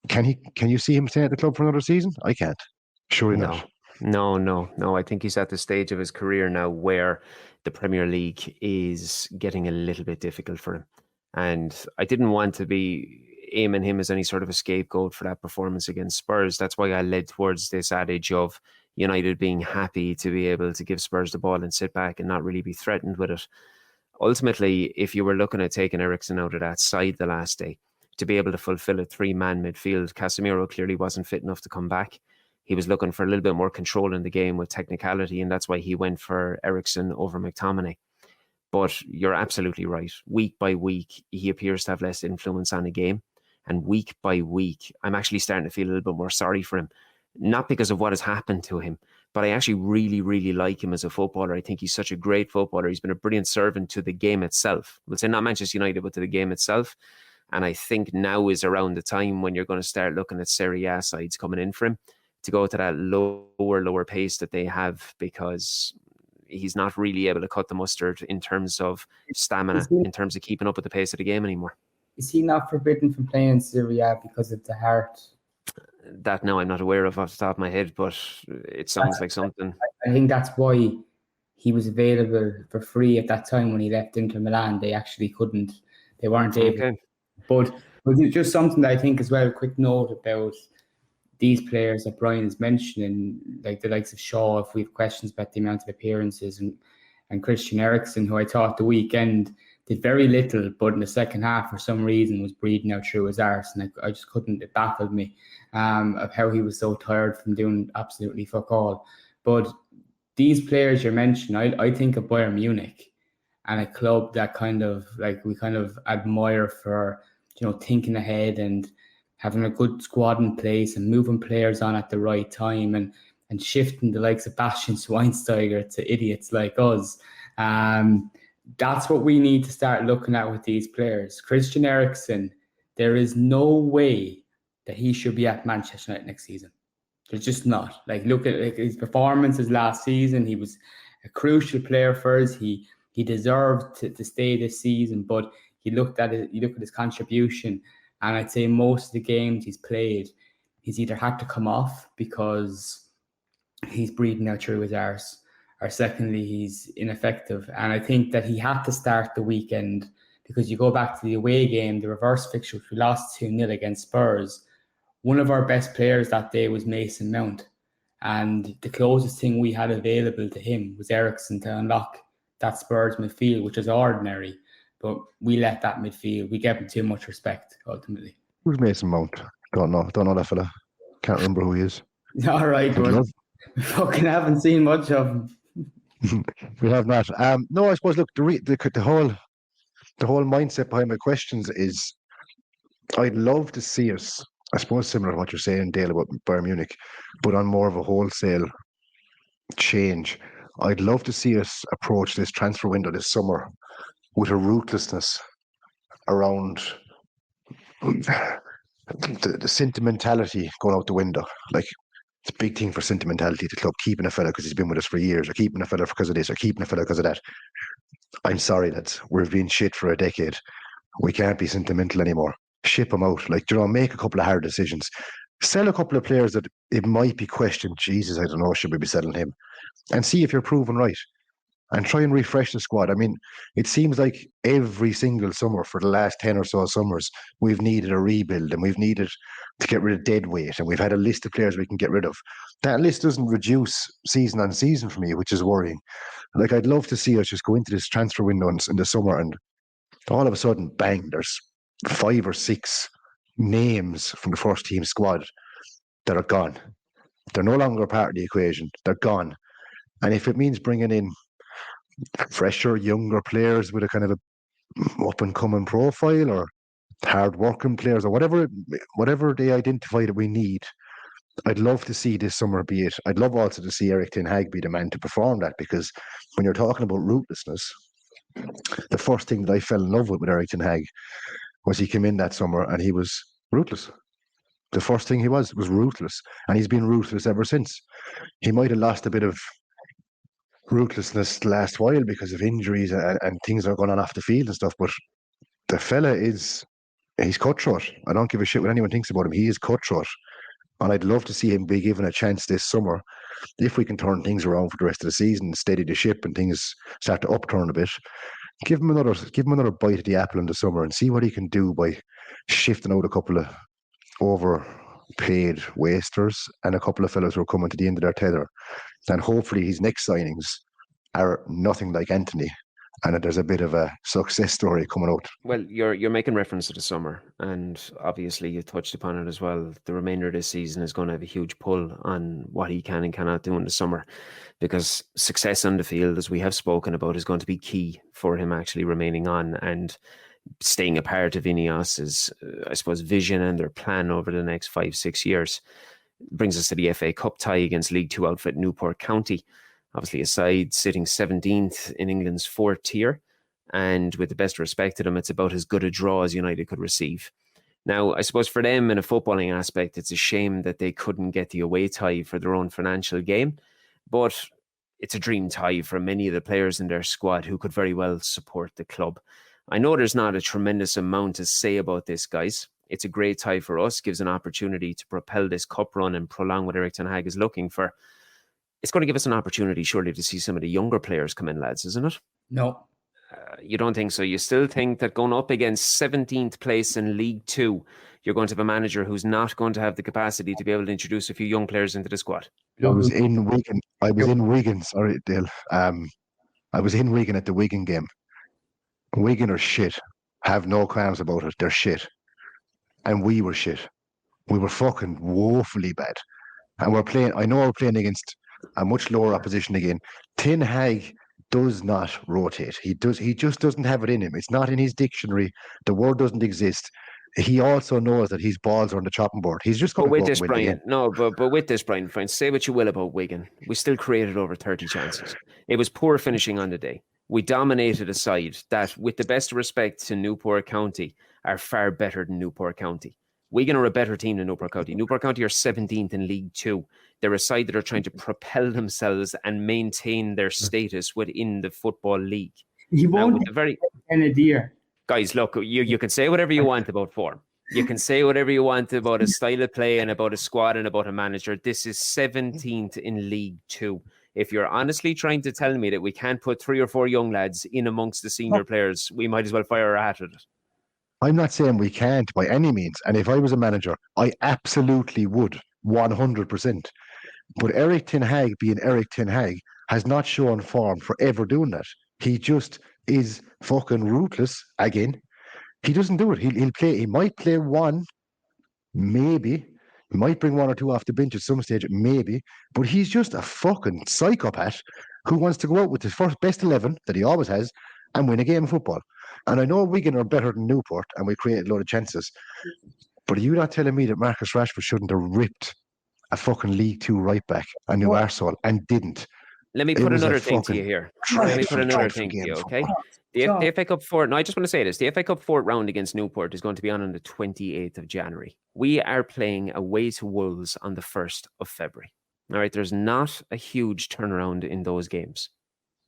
Can you see him staying at the club for another season? I can't. Surely not. No. I think he's at the stage of his career now where the Premier League is getting a little bit difficult for him. And I didn't want to be aiming him as any sort of a scapegoat for that performance against Spurs. That's why I led towards this adage of United being happy to be able to give Spurs the ball and sit back and not really be threatened with it. Ultimately, if you were looking at taking Eriksen out of that side the last day, to be able to fulfill a three-man midfield, Casemiro clearly wasn't fit enough to come back. He was looking for a little bit more control in the game with technicality, and that's why he went for Eriksen over McTominay. But you're absolutely right. Week by week, he appears to have less influence on the game. And week by week, I'm actually starting to feel a little bit more sorry for him. Not because of what has happened to him, but I actually really, really like him as a footballer. I think he's such a great footballer. He's been a brilliant servant to the game itself. We'll say not Manchester United, but to the game itself. And I think now is around the time when you're going to start looking at Serie A sides coming in for him to go to that lower pace that they have, because he's not really able to cut the mustard in terms of stamina, in terms of keeping up with the pace of the game anymore. Is he not forbidden from playing in Serie A because of the heart? That now I'm not aware of off the top of my head, but it sounds like something. I think that's why he was available for free at that time when he left Inter Milan. They weren't able. Okay. But it's just something that I think as well, a quick note about these players that Brian is mentioning, like the likes of Shaw, if we have questions about the amount of appearances, and Christian Eriksen, who I thought the weekend did very little, but in the second half, for some reason, was breathing out through his arse. And I just couldn't, it baffled me of how he was so tired from doing absolutely fuck all. But these players you're mentioning, I think of Bayern Munich, and a club that we kind of admire for, thinking ahead and having a good squad in place and moving players on at the right time and shifting the likes of Bastian Schweinsteiger to idiots like us. That's what we need to start looking at with these players. Christian Eriksen, there is no way that he should be at Manchester United next season. There's just not. Like, look at his performances last season. He was a crucial player for us. He deserved to stay this season, but you look at his contribution, and I'd say most of the games he's played, he's either had to come off because he's breathing out through his arse, or secondly, he's ineffective. And I think that he had to start the weekend, because you go back to the away game, the reverse fixture, which we lost 2-0 against Spurs. One of our best players that day was Mason Mount. And the closest thing we had available to him was Eriksen to unlock that Spurs midfield, which is ordinary. But we let that midfield, we gave him too much respect, ultimately. Who's Mason Mount? Don't know that fella. Can't remember who he is. All right, well, we fucking haven't seen much of him. We have not. No, I suppose, look, the whole mindset behind my questions is, I'd love to see us, I suppose similar to what you're saying, Dale, about Bayern Munich, but on more of a wholesale change. I'd love to see us approach this transfer window this summer with a ruthlessness around the sentimentality going out the window. Like, it's a big thing for sentimentality, the club keeping a fella because he's been with us for years, or keeping a fella because of this, or keeping a fella because of that. I'm sorry, lads, we've been shit for a decade. We can't be sentimental anymore. Ship them out. Like, make a couple of hard decisions. Sell a couple of players that it might be questioned. Jesus, I don't know, should we be selling him? And see if you're proven right. And try and refresh the squad. I mean, it seems like every single summer for the last 10 or so summers, we've needed a rebuild, and we've needed to get rid of dead weight, and we've had a list of players we can get rid of. That list doesn't reduce season on season for me, which is worrying. Like, I'd love to see us just go into this transfer window in the summer, and all of a sudden, bang, there's 5 or 6 names from the first team squad that are gone. They're no longer part of the equation. They're gone. And if it means bringing in fresher, younger players with a kind of a up-and-coming profile, or hard-working players, or whatever they identify that we need, I'd love to see this summer be it. I'd love also to see Erik ten Hag be the man to perform that, because when you're talking about ruthlessness, the first thing that I fell in love with Erik ten Hag was he came in that summer and he was ruthless. The first thing he was ruthless, and he's been ruthless ever since. He might have lost a bit of ruthlessness the last while because of injuries and things that are going on off the field and stuff, but the fella he's cutthroat. I don't give a shit what anyone thinks about him. He is cutthroat, and I'd love to see him be given a chance this summer if we can turn things around for the rest of the season, steady the ship, and things start to upturn a bit. Give him another bite at the apple in the summer and see what he can do by shifting out a couple of overpaid wasters and a couple of fellas who are coming to the end of their tether. And hopefully his next signings are nothing like Anthony, and that there's a bit of a success story coming out. Well, you're making reference to the summer, and obviously you touched upon it as well. The remainder of this season is going to have a huge pull on what he can and cannot do in the summer, because success on the field, as we have spoken about, is going to be key for him actually remaining on and staying a part of Ineos's, I suppose, vision and their plan over the next 5-6 years. Brings us to the FA Cup tie against League 2 outfit Newport County. Obviously a side sitting 17th in England's 4th tier, and with the best respect to them, it's about as good a draw as United could receive. Now, I suppose for them, in a footballing aspect, it's a shame that they couldn't get the away tie for their own financial gain, but it's a dream tie for many of the players in their squad who could very well support the club. I know there's not a tremendous amount to say about this, guys. It's a great tie for us, gives an opportunity to propel this cup run and prolong what Erik ten Hag is looking for. It's going to give us an opportunity, surely, to see some of the younger players come in, lads, isn't it? No. You don't think so? You still think that going up against 17th place in League 2, you're going to have a manager who's not going to have the capacity to be able to introduce a few young players into the squad? I was in Wigan. Sorry, Dale. I was in Wigan at the Wigan game. Wigan are shit. Have no qualms about it. They're shit. And we were shit. We were fucking woefully bad. And I know we're playing against a much lower opposition again. Ten Hag does not rotate. He just doesn't have it in him. It's not in his dictionary. The word doesn't exist. He also knows that his balls are on the chopping board. He's just going to go and win again. But with this, Brian, fine, say what you will about Wigan. We still created over 30 chances. It was poor finishing on the day. We dominated a side that, with the best respect to Newport County, are far better than Newport County. Wigan are a better team than Newport County. Newport County are 17th in League Two. They're a side that are trying to propel themselves and maintain their status within the Football League. He Now, won't with the very in a deer. guys, look, you can say whatever you want about form. You can say whatever you want about a style of play and about a squad and about a manager. This is 17th in League Two. If you're honestly trying to tell me that we can't put 3 or 4 young lads in amongst the senior players, we might as well fire our hat at it. I'm not saying we can't by any means. And if I was a manager, I absolutely would, 100%. But Eric Ten Hag, being Eric Ten Hag, has not shown form for ever doing that. He just is fucking ruthless again. He doesn't do it. He'll play. He might play one, maybe. He might bring 1 or 2 off the bench at some stage, maybe. But he's just a fucking psychopath who wants to go out with his first best 11 that he always has and win a game of football. And I know Wigan are better than Newport and we created a load of chances. But are you not telling me that Marcus Rashford shouldn't have ripped a fucking League Two right back, a new arsehole, and didn't? Let me put another thing to you here. Let me put another thing to you, okay? The FA Cup fourth. No, I just want to say this. The FA Cup fourth round against Newport is going to be on the 28th of January. We are playing away to Wolves on the 1st of February. All right, there's not a huge turnaround in those games.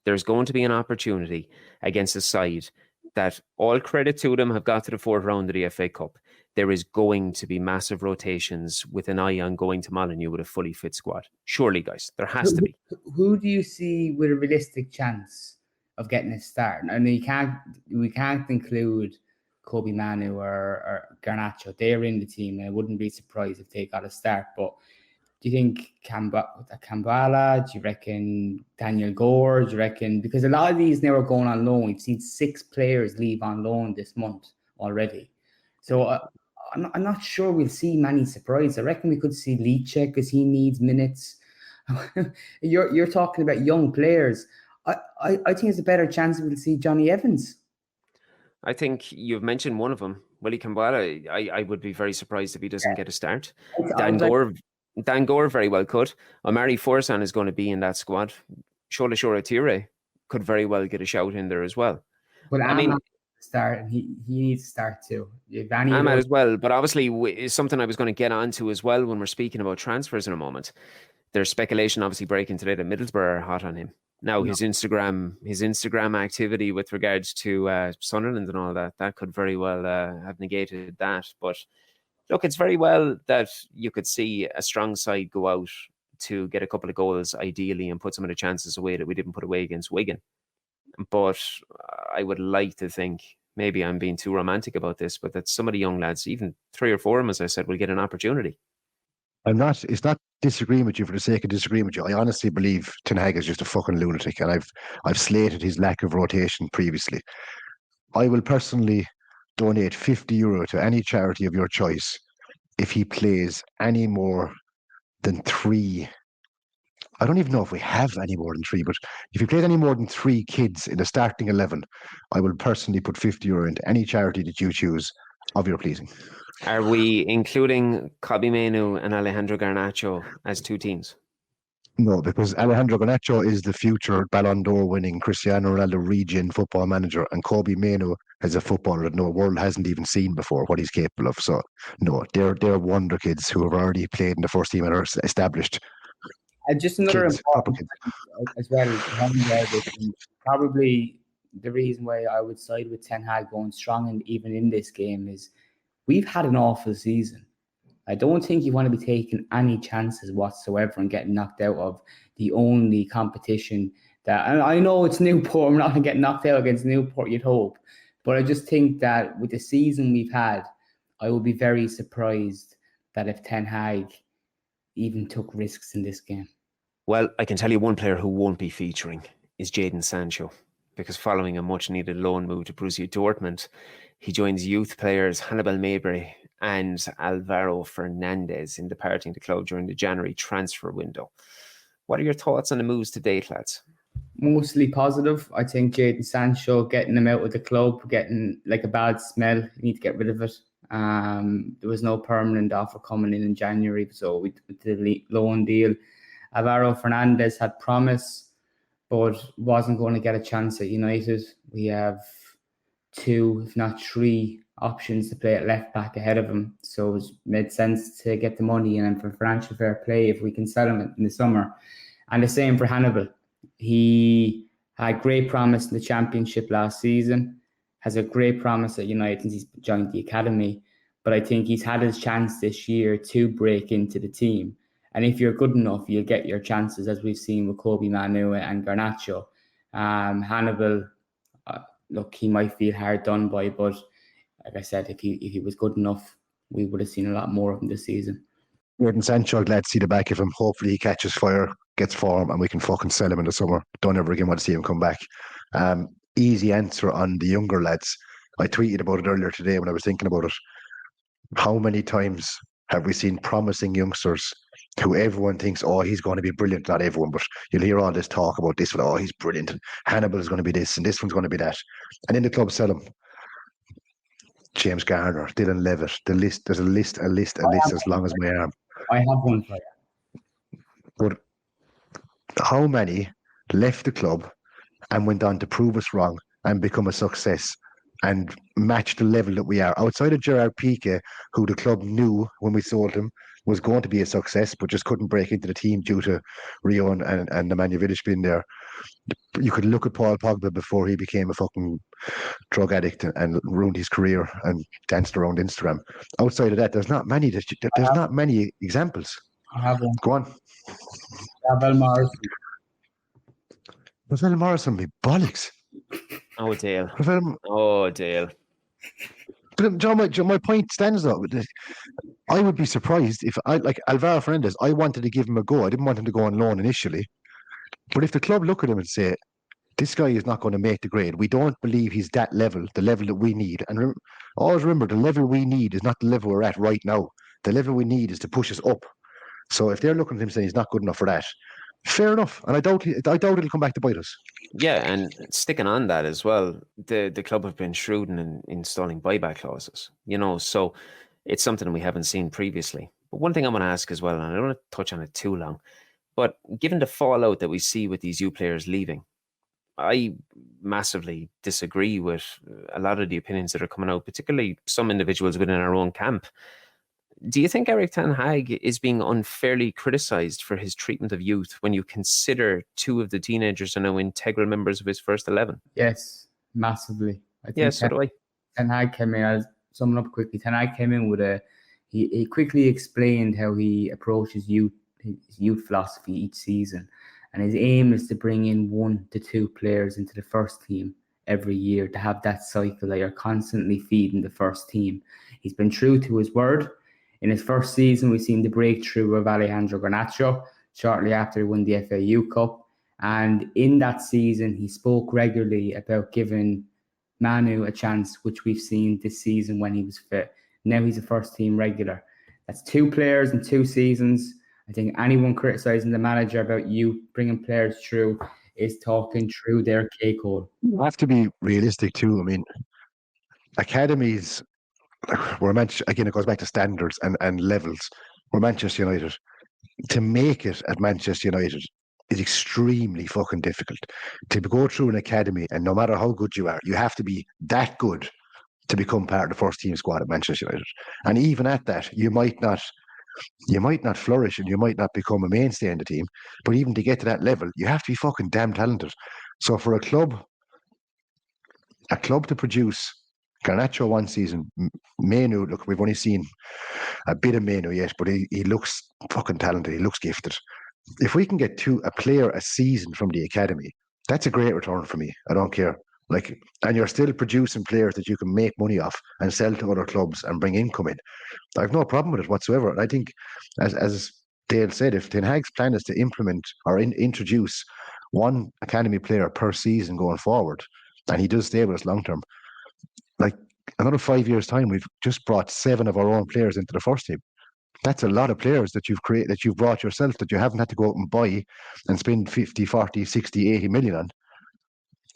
There's going to be an opportunity against a side that, all credit to them, have got to the fourth round of the FA Cup. There is going to be massive rotations with an eye on going to Molineux with a fully fit squad. Surely, guys, there has to be. Who do you see with a realistic chance of getting a start? And we can't include Kobe Manu or Garnacho. They're in the team, and I wouldn't be surprised if they got a start. But do you think Kambala? Do you reckon Daniel Gore? Do you reckon, because a lot of these now are going on loan. We've seen 6 players leave on loan this month already. So I'm not sure we'll see many surprises. I reckon we could see Leach because he needs minutes. You're talking about young players. I think it's a better chance we'll see Johnny Evans. I think you've mentioned one of them, Willie Kambala. I would be very surprised if he doesn't get a start. Dan Gore very well could. Omari Forsan is going to be in that squad. Shola Shoretire could very well get a shout in there as well. But I mean, start, and he needs to start too. Ahmad as well, but obviously is something I was going to get onto as well when we're speaking about transfers in a moment. There's speculation obviously breaking today that Middlesbrough are hot on him. Now his Instagram activity with regards to Sunderland and all that could very well have negated that. But look, it's very well that you could see a strong side go out to get a couple of goals ideally and put some of the chances away that we didn't put away against Wigan. But I would like to think, maybe I'm being too romantic about this, but that some of the young lads, even 3 or 4 of them, as I said, will get an opportunity. It's not disagreeing with you for the sake of disagreeing with you. I honestly believe Ten Hag is just a fucking lunatic, and I've slated his lack of rotation previously. I will personally donate €50 to any charity of your choice if he plays any more than 3. I don't even know if we have any more than 3, but if he plays any more than 3 kids in the starting 11, I will personally put €50 into any charity that you choose of your pleasing. Are we including Kobe Manu and Alejandro Garnacho as 2 teams? No, because Alejandro Garnacho is the future Ballon d'Or winning Cristiano Ronaldo region football manager, and Kobe Manu is a footballer that no world hasn't even seen before what he's capable of. So no, they're wonder kids who have already played in the first team and are established. Just another important as well. Probably the reason why I would side with Ten Hag going strong and even in this game is we've had an awful season. I don't think you want to be taking any chances whatsoever and getting knocked out of the only competition that, and I know it's Newport, we're not going to get knocked out against Newport, you'd hope. But I just think that with the season we've had, I would be very surprised that if Ten Hag even took risks in this game. Well, I can tell you one player who won't be featuring is Jadon Sancho, because following a much-needed loan move to Borussia Dortmund, he joins youth players Hannibal Mabry and Alvaro Fernandez in departing the club during the January transfer window. What are your thoughts on the moves to date, lads? Mostly positive. I think Jadon Sancho, getting him out of the club, getting like a bad smell, you need to get rid of it. There was no permanent offer coming in January, so with the loan deal. Alvaro Fernandez had promise, but wasn't going to get a chance at United. We have 2, if not 3, options to play at left back ahead of him. So it made sense to get the money and for financial fair play if we can sell him in the summer. And the same for Hannibal. He had great promise in the Championship last season, has a great promise at United since he's joined the academy. But I think he's had his chance this year to break into the team. And if you're good enough, you'll get your chances, as we've seen with Kobe Manu and Garnacho. Hannibal, look, he might feel hard done by, but like I said, if he was good enough, we would have seen a lot more of him this season. Jordan Sancho, glad to see the back of him. Hopefully he catches fire, gets form, and we can fucking sell him in the summer. Don't ever again want to see him come back. Easy answer on the younger lads. I tweeted about it earlier today when I was thinking about it. How many times have we seen promising youngsters who everyone thinks, oh, he's going to be brilliant? Not everyone, but you'll hear all this talk about this one. Oh, he's brilliant. Hannibal is going to be this, and this one's going to be that. And in the club, sell him. James Garner, Dylan Levitt. There's a list as long as my arm. I have one for you. But how many left the club and went on to prove us wrong and become a success and match the level that we are? Outside of Gerard Piqué, who the club knew when we sold him was going to be a success, but just couldn't break into the team due to Rio and Nemanja Vidic being there. You could look at Paul Pogba before he became a fucking drug addict and ruined his career and danced around Instagram. Outside of that, there's not many. There's not many examples. I have one. Go on. Ravel Morrison. Ravel Morrison be bollocks. Oh, Dale. Dale. But John, my point stands though. I would be surprised if like Alvaro Fernandez. I wanted to give him a go. I didn't want him to go on loan initially. But if the club look at him and say, this guy is not going to make the grade, we don't believe he's that level, the level that we need. And always remember, the level we need is not the level we're at right now. The level we need is to push us up. So if they're looking at him saying he's not good enough for that, fair enough. And I doubt it'll come back to bite us. Yeah, and sticking on that as well, the club have been shrewd in installing buyback clauses, so it's something we haven't seen previously. But one thing I want to ask as well, and I don't want to touch on it too long, but given the fallout that we see with these youth players leaving, I massively disagree with a lot of the opinions that are coming out, particularly some individuals within our own camp. Do you think Erik ten Hag is being unfairly criticised for his treatment of youth when you consider two of the teenagers are now integral members of his first 11? Yes, massively. So do I. Ten Hag came in, I'll sum it up quickly. Ten Hag came in with he quickly explained how he approaches his youth philosophy each season. And his aim is to bring in 1 to 2 players into the first team every year to have that cycle that you're constantly feeding the first team. He's been true to his word. In his first season, we've seen the breakthrough of Alejandro Garnacho shortly after he won the FAU Cup. And in that season, he spoke regularly about giving Manu a chance, which we've seen this season when he was fit. Now he's a first team regular. That's 2 players in 2 seasons. I think anyone criticising the manager about you bringing players through is talking through their cake hole. You have to be realistic too. I mean, academies, we're again, it goes back to standards and levels. We're Manchester United. To make it at Manchester United is extremely fucking difficult. To go through an academy, and no matter how good you are, you have to be that good to become part of the first team squad at Manchester United. And even at that, you might not flourish and you might not become a mainstay in the team, but even to get to that level, you have to be fucking damn talented. So for a club to produce Garnacho one season, Manu, look, we've only seen a bit of Manu yet, but he looks fucking talented. He looks gifted. If we can get a player a season from the academy, that's a great return for me. I don't care. And you're still producing players that you can make money off and sell to other clubs and bring income in. I have no problem with it whatsoever. And I think, as Dale said, if Ten Hag's plan is to implement or introduce 1 academy player per season going forward, and he does stay with us long term, another 5 years' time, we've just brought 7 of our own players into the first team. That's a lot of players that you've created, that you've brought yourself, that you haven't had to go out and buy and spend 50, 40, 60, 80 million on.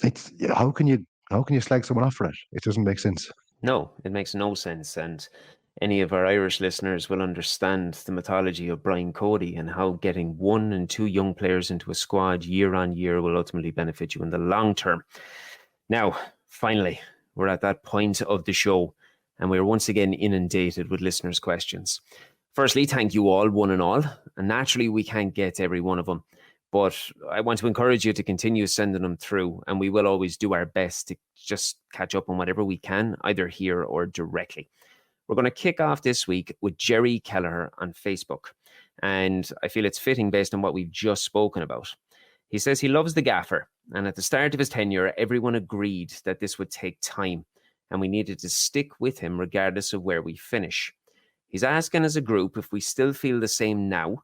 It's how can you slag someone off for it? It doesn't make sense. No, it makes no sense. And any of our Irish listeners will understand the mythology of Brian Cody and how getting 1 and 2 young players into a squad year on year will ultimately benefit you in the long term. Now, finally, we're at that point of the show and we're once again inundated with listeners' questions. Firstly, thank you all, one and all. And naturally, we can't get to every one of them, but I want to encourage you to continue sending them through, and we will always do our best to just catch up on whatever we can, either here or directly. We're going to kick off this week with Jerry Kelleher on Facebook, and I feel it's fitting based on what we've just spoken about. He says he loves the gaffer, and at the start of his tenure, everyone agreed that this would take time, and we needed to stick with him regardless of where we finish. He's asking as a group if we still feel the same now,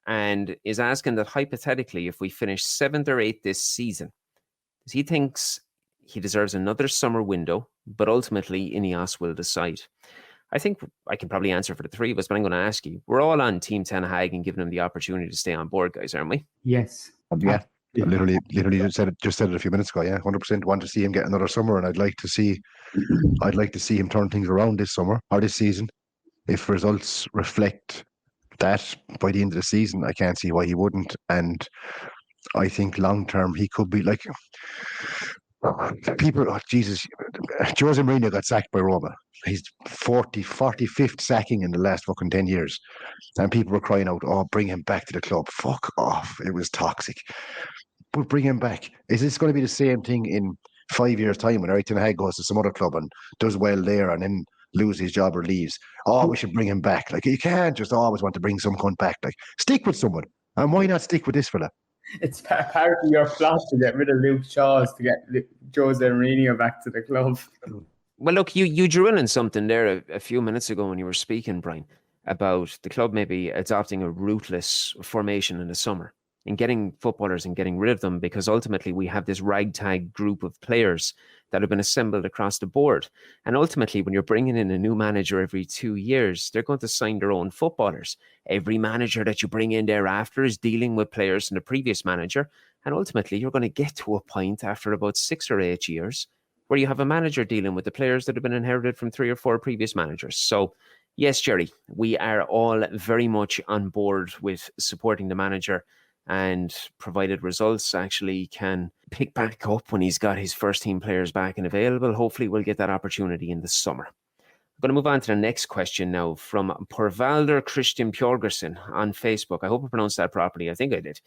and is asking that hypothetically, if we finish 7th or 8th this season, he thinks he deserves another summer window, but ultimately Ineos will decide. I think I can probably answer for the three of us, but I'm going to ask you. We're all on Team Ten Hag and giving him the opportunity to stay on board, guys, aren't we? Yes. Yeah. Literally just said it a few minutes ago. Yeah, 100% want to see him get another summer, and I'd like to see him turn things around this summer or this season. If results reflect that by the end of the season, I can't see why he wouldn't. And I think long term he could be like people. Oh, Jesus, Jose Mourinho got sacked by Roma. He's 45th sacking in the last fucking 10 years, and people were crying out, "Oh, bring him back to the club." Fuck off! It was toxic. But bring him back. Is this going to be the same thing in 5 years' time when Eric Ten Hag goes to some other club and does well there and then loses his job or leaves? Oh, we should bring him back. Like, you can't just always want to bring some cunt back. Like, stick with someone. And why not stick with this fella? It's part of your plot to get rid of Luke Shaw's to get Jose Mourinho back to the club. Well, look, you drew in on something there a few minutes ago when you were speaking, Brian, about the club maybe adopting a ruthless formation in the summer and getting footballers and getting rid of them, because ultimately we have this ragtag group of players that have been assembled across the board. And ultimately, when you're bringing in a new manager every 2 years, they're going to sign their own footballers. Every manager that you bring in thereafter is dealing with players from the previous manager. And ultimately, you're going to get to a point after about 6 or 8 years where you have a manager dealing with the players that have been inherited from 3 or 4 previous managers. So, yes, Jerry, we are all very much on board with supporting the manager, and provided results actually can pick back up when he's got his first team players back and available, hopefully we'll get that opportunity in the summer. I'm going to move on to the next question now from Porvalder Christian Pjorgersen on Facebook. I hope I pronounced that properly. I think I did.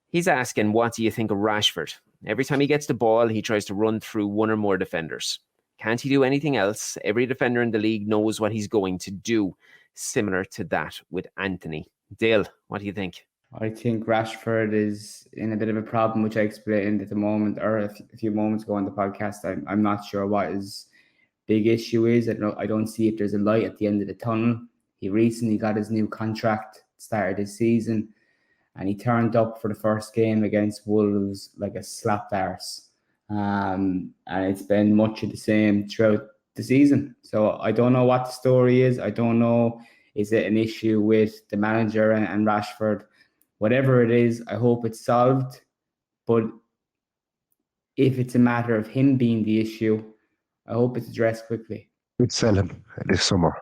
He's asking, what do you think of Rashford? Every time he gets the ball, he tries to run through one or more defenders. Can't he do anything else? Every defender in the league knows what he's going to do. Similar to that with Anthony. Dale, what do you think? I think Rashford is in a bit of a problem, which I explained at the moment, or a few moments ago on the podcast. I'm not sure what his big issue is. I don't see if there's a light at the end of the tunnel. He recently got his new contract, started his season, and he turned up for the first game against Wolves like a slapped arse. And it's been much of the same throughout the season. So I don't know what the story is. I don't know, is it an issue with the manager and Rashford? Whatever it is, I hope it's solved. But if it's a matter of him being the issue, I hope it's addressed quickly. We'd sell him this summer,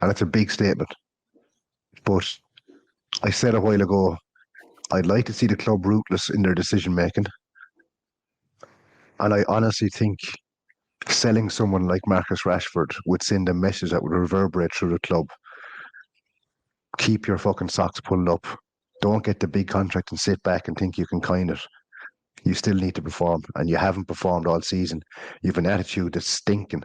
and it's a big statement. But I said a while ago, I'd like to see the club ruthless in their decision making. And I honestly think selling someone like Marcus Rashford would send a message that would reverberate through the club. Keep your fucking socks pulled up. Don't get the big contract and sit back and think you can kind it. You still need to perform, and you haven't performed all season. You have an attitude that's stinking.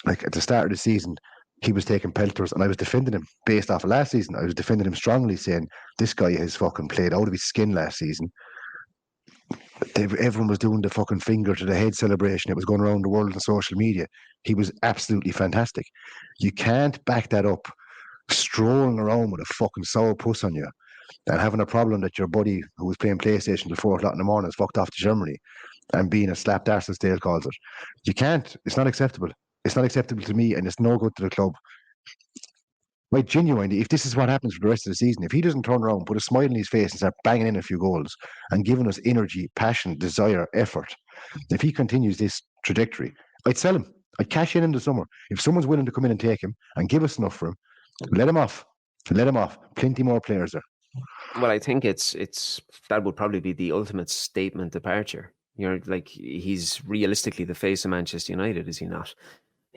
Like at the start of the season, he was taking pelters, and I was defending him based off of last season. I was defending him strongly, saying this guy has fucking played out of his skin last season. Everyone was doing the fucking finger to the head celebration. It was going around the world on social media. He was absolutely fantastic. You can't back that up strolling around with a fucking sour puss on you and having a problem that your buddy who was playing PlayStation till 4 o'clock in the morning is fucked off to Germany and being a slapped arse, as Dale calls it. You can't. It's not acceptable. It's not acceptable to me, and it's no good to the club. Like, genuinely, if this is what happens for the rest of the season, if he doesn't turn around, put a smile on his face and start banging in a few goals and giving us energy, passion, desire, effort, if he continues this trajectory, I'd sell him. I'd cash in the summer. If someone's willing to come in and take him and give us enough for him, let him off. Let him off. Plenty more players there. Well, I think it's that would probably be the ultimate statement departure. Like, he's realistically the face of Manchester United, is he not?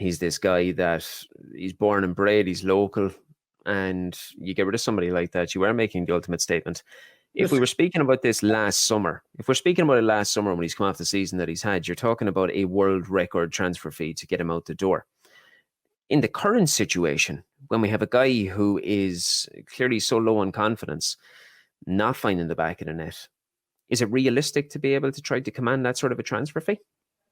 He's this guy that he's born and bred, he's local, and you get rid of somebody like that, you are making the ultimate statement. If we were speaking about this last summer, when he's come off the season that he's had, you're talking about a world record transfer fee to get him out the door. In the current situation, when we have a guy who is clearly so low on confidence, not finding the back of the net, is it realistic to be able to try to command that sort of a transfer fee?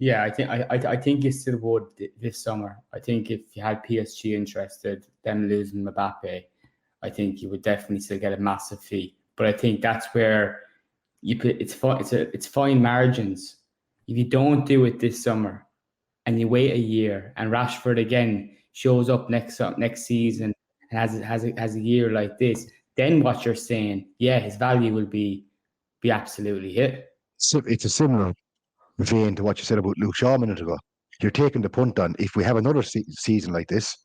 Yeah, I think you still would this summer. I think if you had PSG interested, them losing Mbappe, I think you would definitely still get a massive fee. But I think that's where it's fine margins. If you don't do it this summer and you wait a year, and Rashford again shows up next season and has a year like this, then what you're saying, yeah, his value will be absolutely hit. So it's a similar vein to what you said about Luke Shaw a minute ago. You're taking the punt on, if we have another season like this,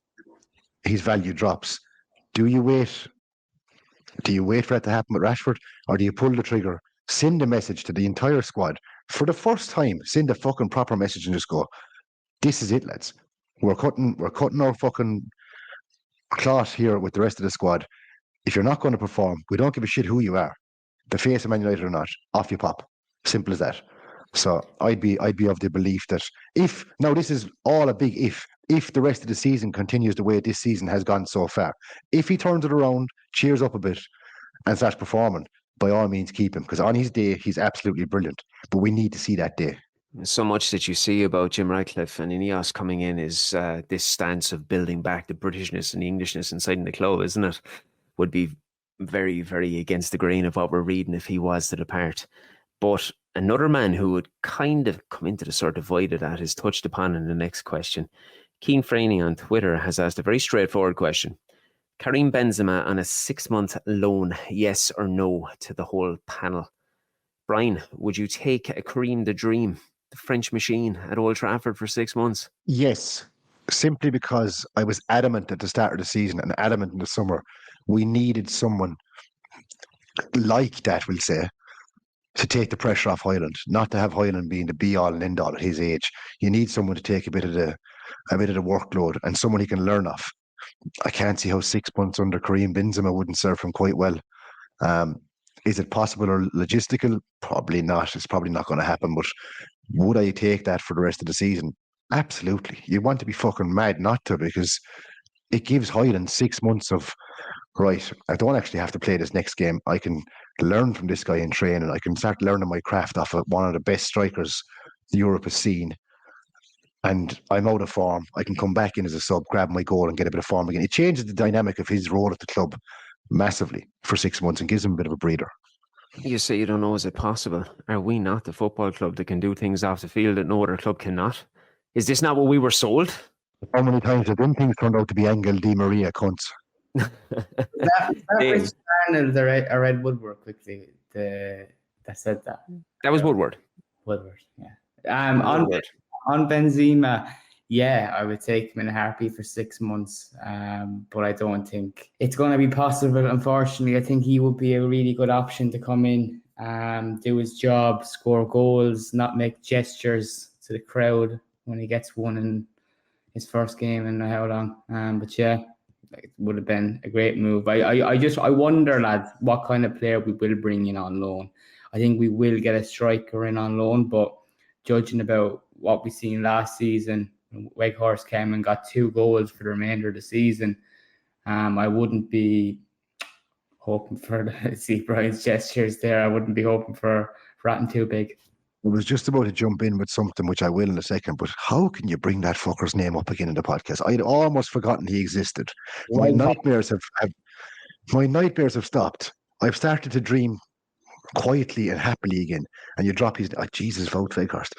his value drops. Do you wait for that to happen with Rashford, or do you pull the trigger, send a message to the entire squad for the first time, send a fucking proper message and just go, this is it, lads. We're cutting our fucking cloth here with the rest of the squad. If you're not going to perform, we don't give a shit who you are, the face of Man United or not, off you pop. Simple as that. So I'd be of the belief that this is all a big if the rest of the season continues the way this season has gone so far, if he turns it around, cheers up a bit and starts performing, by all means keep him, because on his day he's absolutely brilliant, but we need to see that day. So much that you see about Jim Ratcliffe and Ineos coming in is this stance of building back the Britishness and the Englishness inside the club, isn't it? Would be very, very against the grain of what we're reading if he was to depart. But another man who would kind of come into the sort of void of that is touched upon in the next question. Keen Franey on Twitter has asked a very straightforward question. Karim Benzema on a 6-month loan, yes or no, to the whole panel. Brian, would you take a Karim the Dream, the French machine, at Old Trafford for 6 months? Yes, simply because I was adamant at the start of the season and adamant in the summer. We needed someone like that, we'll say, to take the pressure off Højlund, not to have Højlund being the be-all and end-all at his age. You need someone to take a bit of the workload and someone he can learn off. I can't see how 6 months under Karim Benzema wouldn't serve him quite well. Is it possible or logistical? Probably not. It's probably not going to happen. But would I take that for the rest of the season? Absolutely. You want to be fucking mad not to, because it gives Højlund 6 months of, right, I don't actually have to play this next game. I can learn from this guy in training. I can start learning my craft off of one of the best strikers Europe has seen. And I'm out of form. I can come back in as a sub, grab my goal and get a bit of form again. It changes the dynamic of his role at the club massively for 6 months and gives him a bit of a breather. You say you don't know, is it possible? Are we not the football club that can do things off the field that no other club cannot? Is this not what we were sold? How many times have them things turned out to be Angel Di Maria cunts? that Rich Arnold or Ed Woodward quickly that said that. That was Woodward. Woodward, yeah. On Benzema, yeah, I would take him in a heartbeat for 6 months. But I don't think it's going to be possible, unfortunately. I think he would be a really good option to come in, do his job, score goals, not make gestures to the crowd when he gets one in his first game and how long. But yeah, it would have been a great move. I wonder, lads, what kind of player we will bring in on loan. I think we will get a striker in on loan, but judging about what we seen last season, Weghorst came and got 2 goals for the remainder of the season. I wouldn't be hoping for see Brian's gestures there. I wouldn't be hoping for anything too big. I was just about to jump in with something which I will in a second, but how can you bring that fucker's name up again in the podcast? I'd almost forgotten he existed. My nightmares have stopped. I've started to dream quietly and happily again, and you drop his Jesus, Wout Weghorst.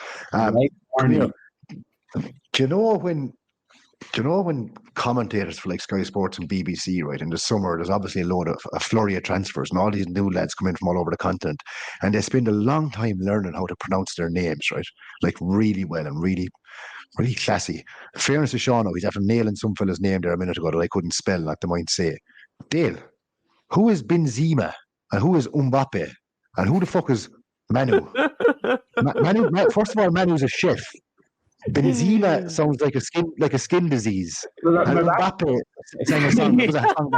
Do you know when commentators for like Sky Sports and BBC, right, in the summer, there's obviously a flurry of transfers and all these new lads come in from all over the continent, and they spend a long time learning how to pronounce their names, right, like really well and really, really classy. In fairness to Sean, he's after nailing some fella's name there a minute ago that I couldn't spell, not to mind say. Dale, who is Benzema and who is Mbappe and who the fuck is Manu? Manu, first of all, Manu's a chef. Benzema sounds like a skin disease. Well, And Mbappe sang a song. It was a song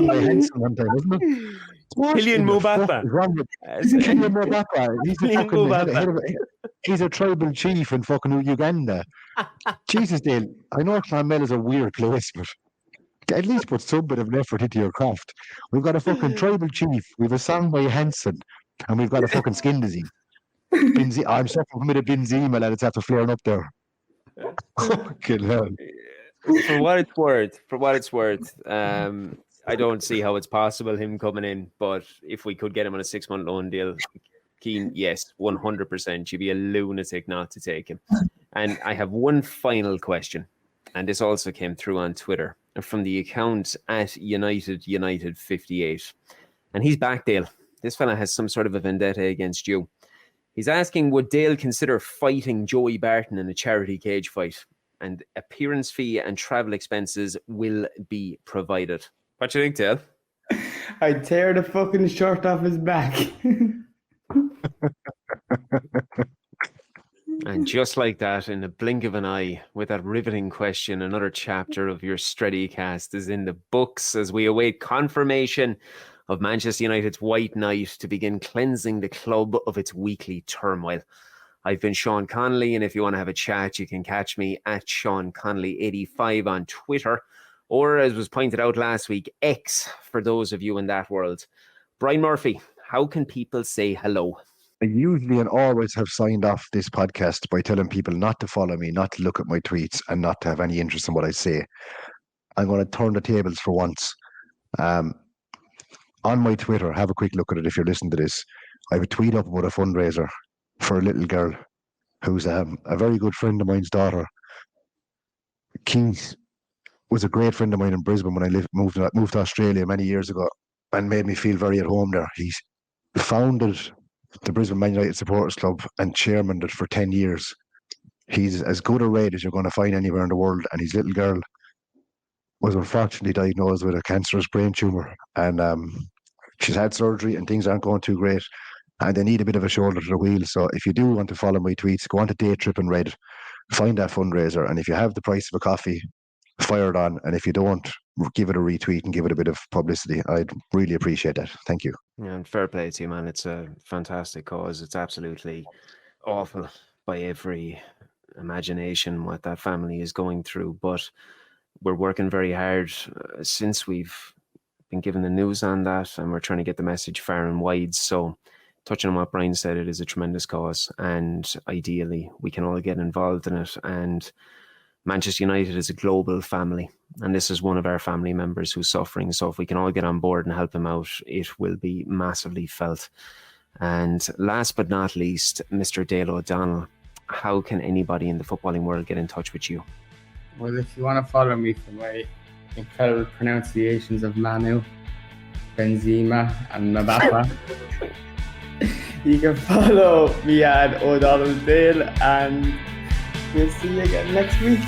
by Hanson one time, wasn't it? What Kylian in the fuck Mbappe. is wrong with Kylian Mbappe? He's a Kylian fucking head Mbappe. of he's a tribal chief in fucking Uganda. Jesus, Dale. I know Clonmel is a weird place, but at least put some bit of effort into your craft. We've got a fucking tribal chief. We've a song by Hanson, and we've got a fucking skin disease. I'm suffering from a bit of Benzema, lad. It's after flaring up there. Fucking hell. For what it's worth, I don't see how it's possible him coming in. But if we could get him on a 6-month loan deal, Keane, yes, 100%. You'd be a lunatic not to take him. And I have one final question, and this also came through on Twitter from the account at United58, and he's back, Dale. This fella has some sort of a vendetta against you. He's asking, would Dale consider fighting Joey Barton in a charity cage fight? And appearance fee and travel expenses will be provided. What do you think, Dale? I'd tear the fucking shirt off his back. And just like that, in the blink of an eye, with that riveting question, another chapter of your Stretty cast is in the books as we await confirmation of Manchester United's White Knight to begin cleansing the club of its weekly turmoil. I've been Sean Connolly, and if you want to have a chat, you can catch me at Sean Connolly85 on Twitter, or as was pointed out last week, X, for those of you in that world. Brian Murphy, how can people say hello? I usually and always have signed off this podcast by telling people not to follow me, not to look at my tweets, and not to have any interest in what I say. I'm going to turn the tables for once. On my Twitter, have a quick look at it if you're listening to this. I have a tweet up about a fundraiser for a little girl who's a very good friend of mine's daughter. Keith was a great friend of mine in Brisbane when I moved to Australia many years ago and made me feel very at home there. He's founded the Brisbane Man United Supporters Club and chairmaned it for 10 years. He's as good a raid as you're going to find anywhere in the world, and his little girl was unfortunately diagnosed with a cancerous brain tumour, and she's had surgery and things aren't going too great, and they need a bit of a shoulder to the wheel. So if you do want to follow my tweets, go on to Day Trip and Red, find that fundraiser, and if you have the price of a coffee, fire it on, and if you don't, give it a retweet and give it a bit of publicity. I'd really appreciate that. Thank you. Yeah, and fair play to you, man. It's a fantastic cause. It's absolutely awful by every imagination what that family is going through, but we're working very hard since we've been given the news on that, and we're trying to get the message far and wide. So touching on what Brian said, it is a tremendous cause, and ideally we can all get involved in it. And Manchester United is a global family, and this is one of our family members who's suffering. So if we can all get on board and help him out, it will be massively felt. And last but not least, Mr. Dale O'Donnell, how can anybody in the footballing world get in touch with you? Well, if you want to follow me for my incredible pronunciations of Manu, Benzema, and Mbappe, you can follow me at O'Donnell Dale, and we'll see you again next week.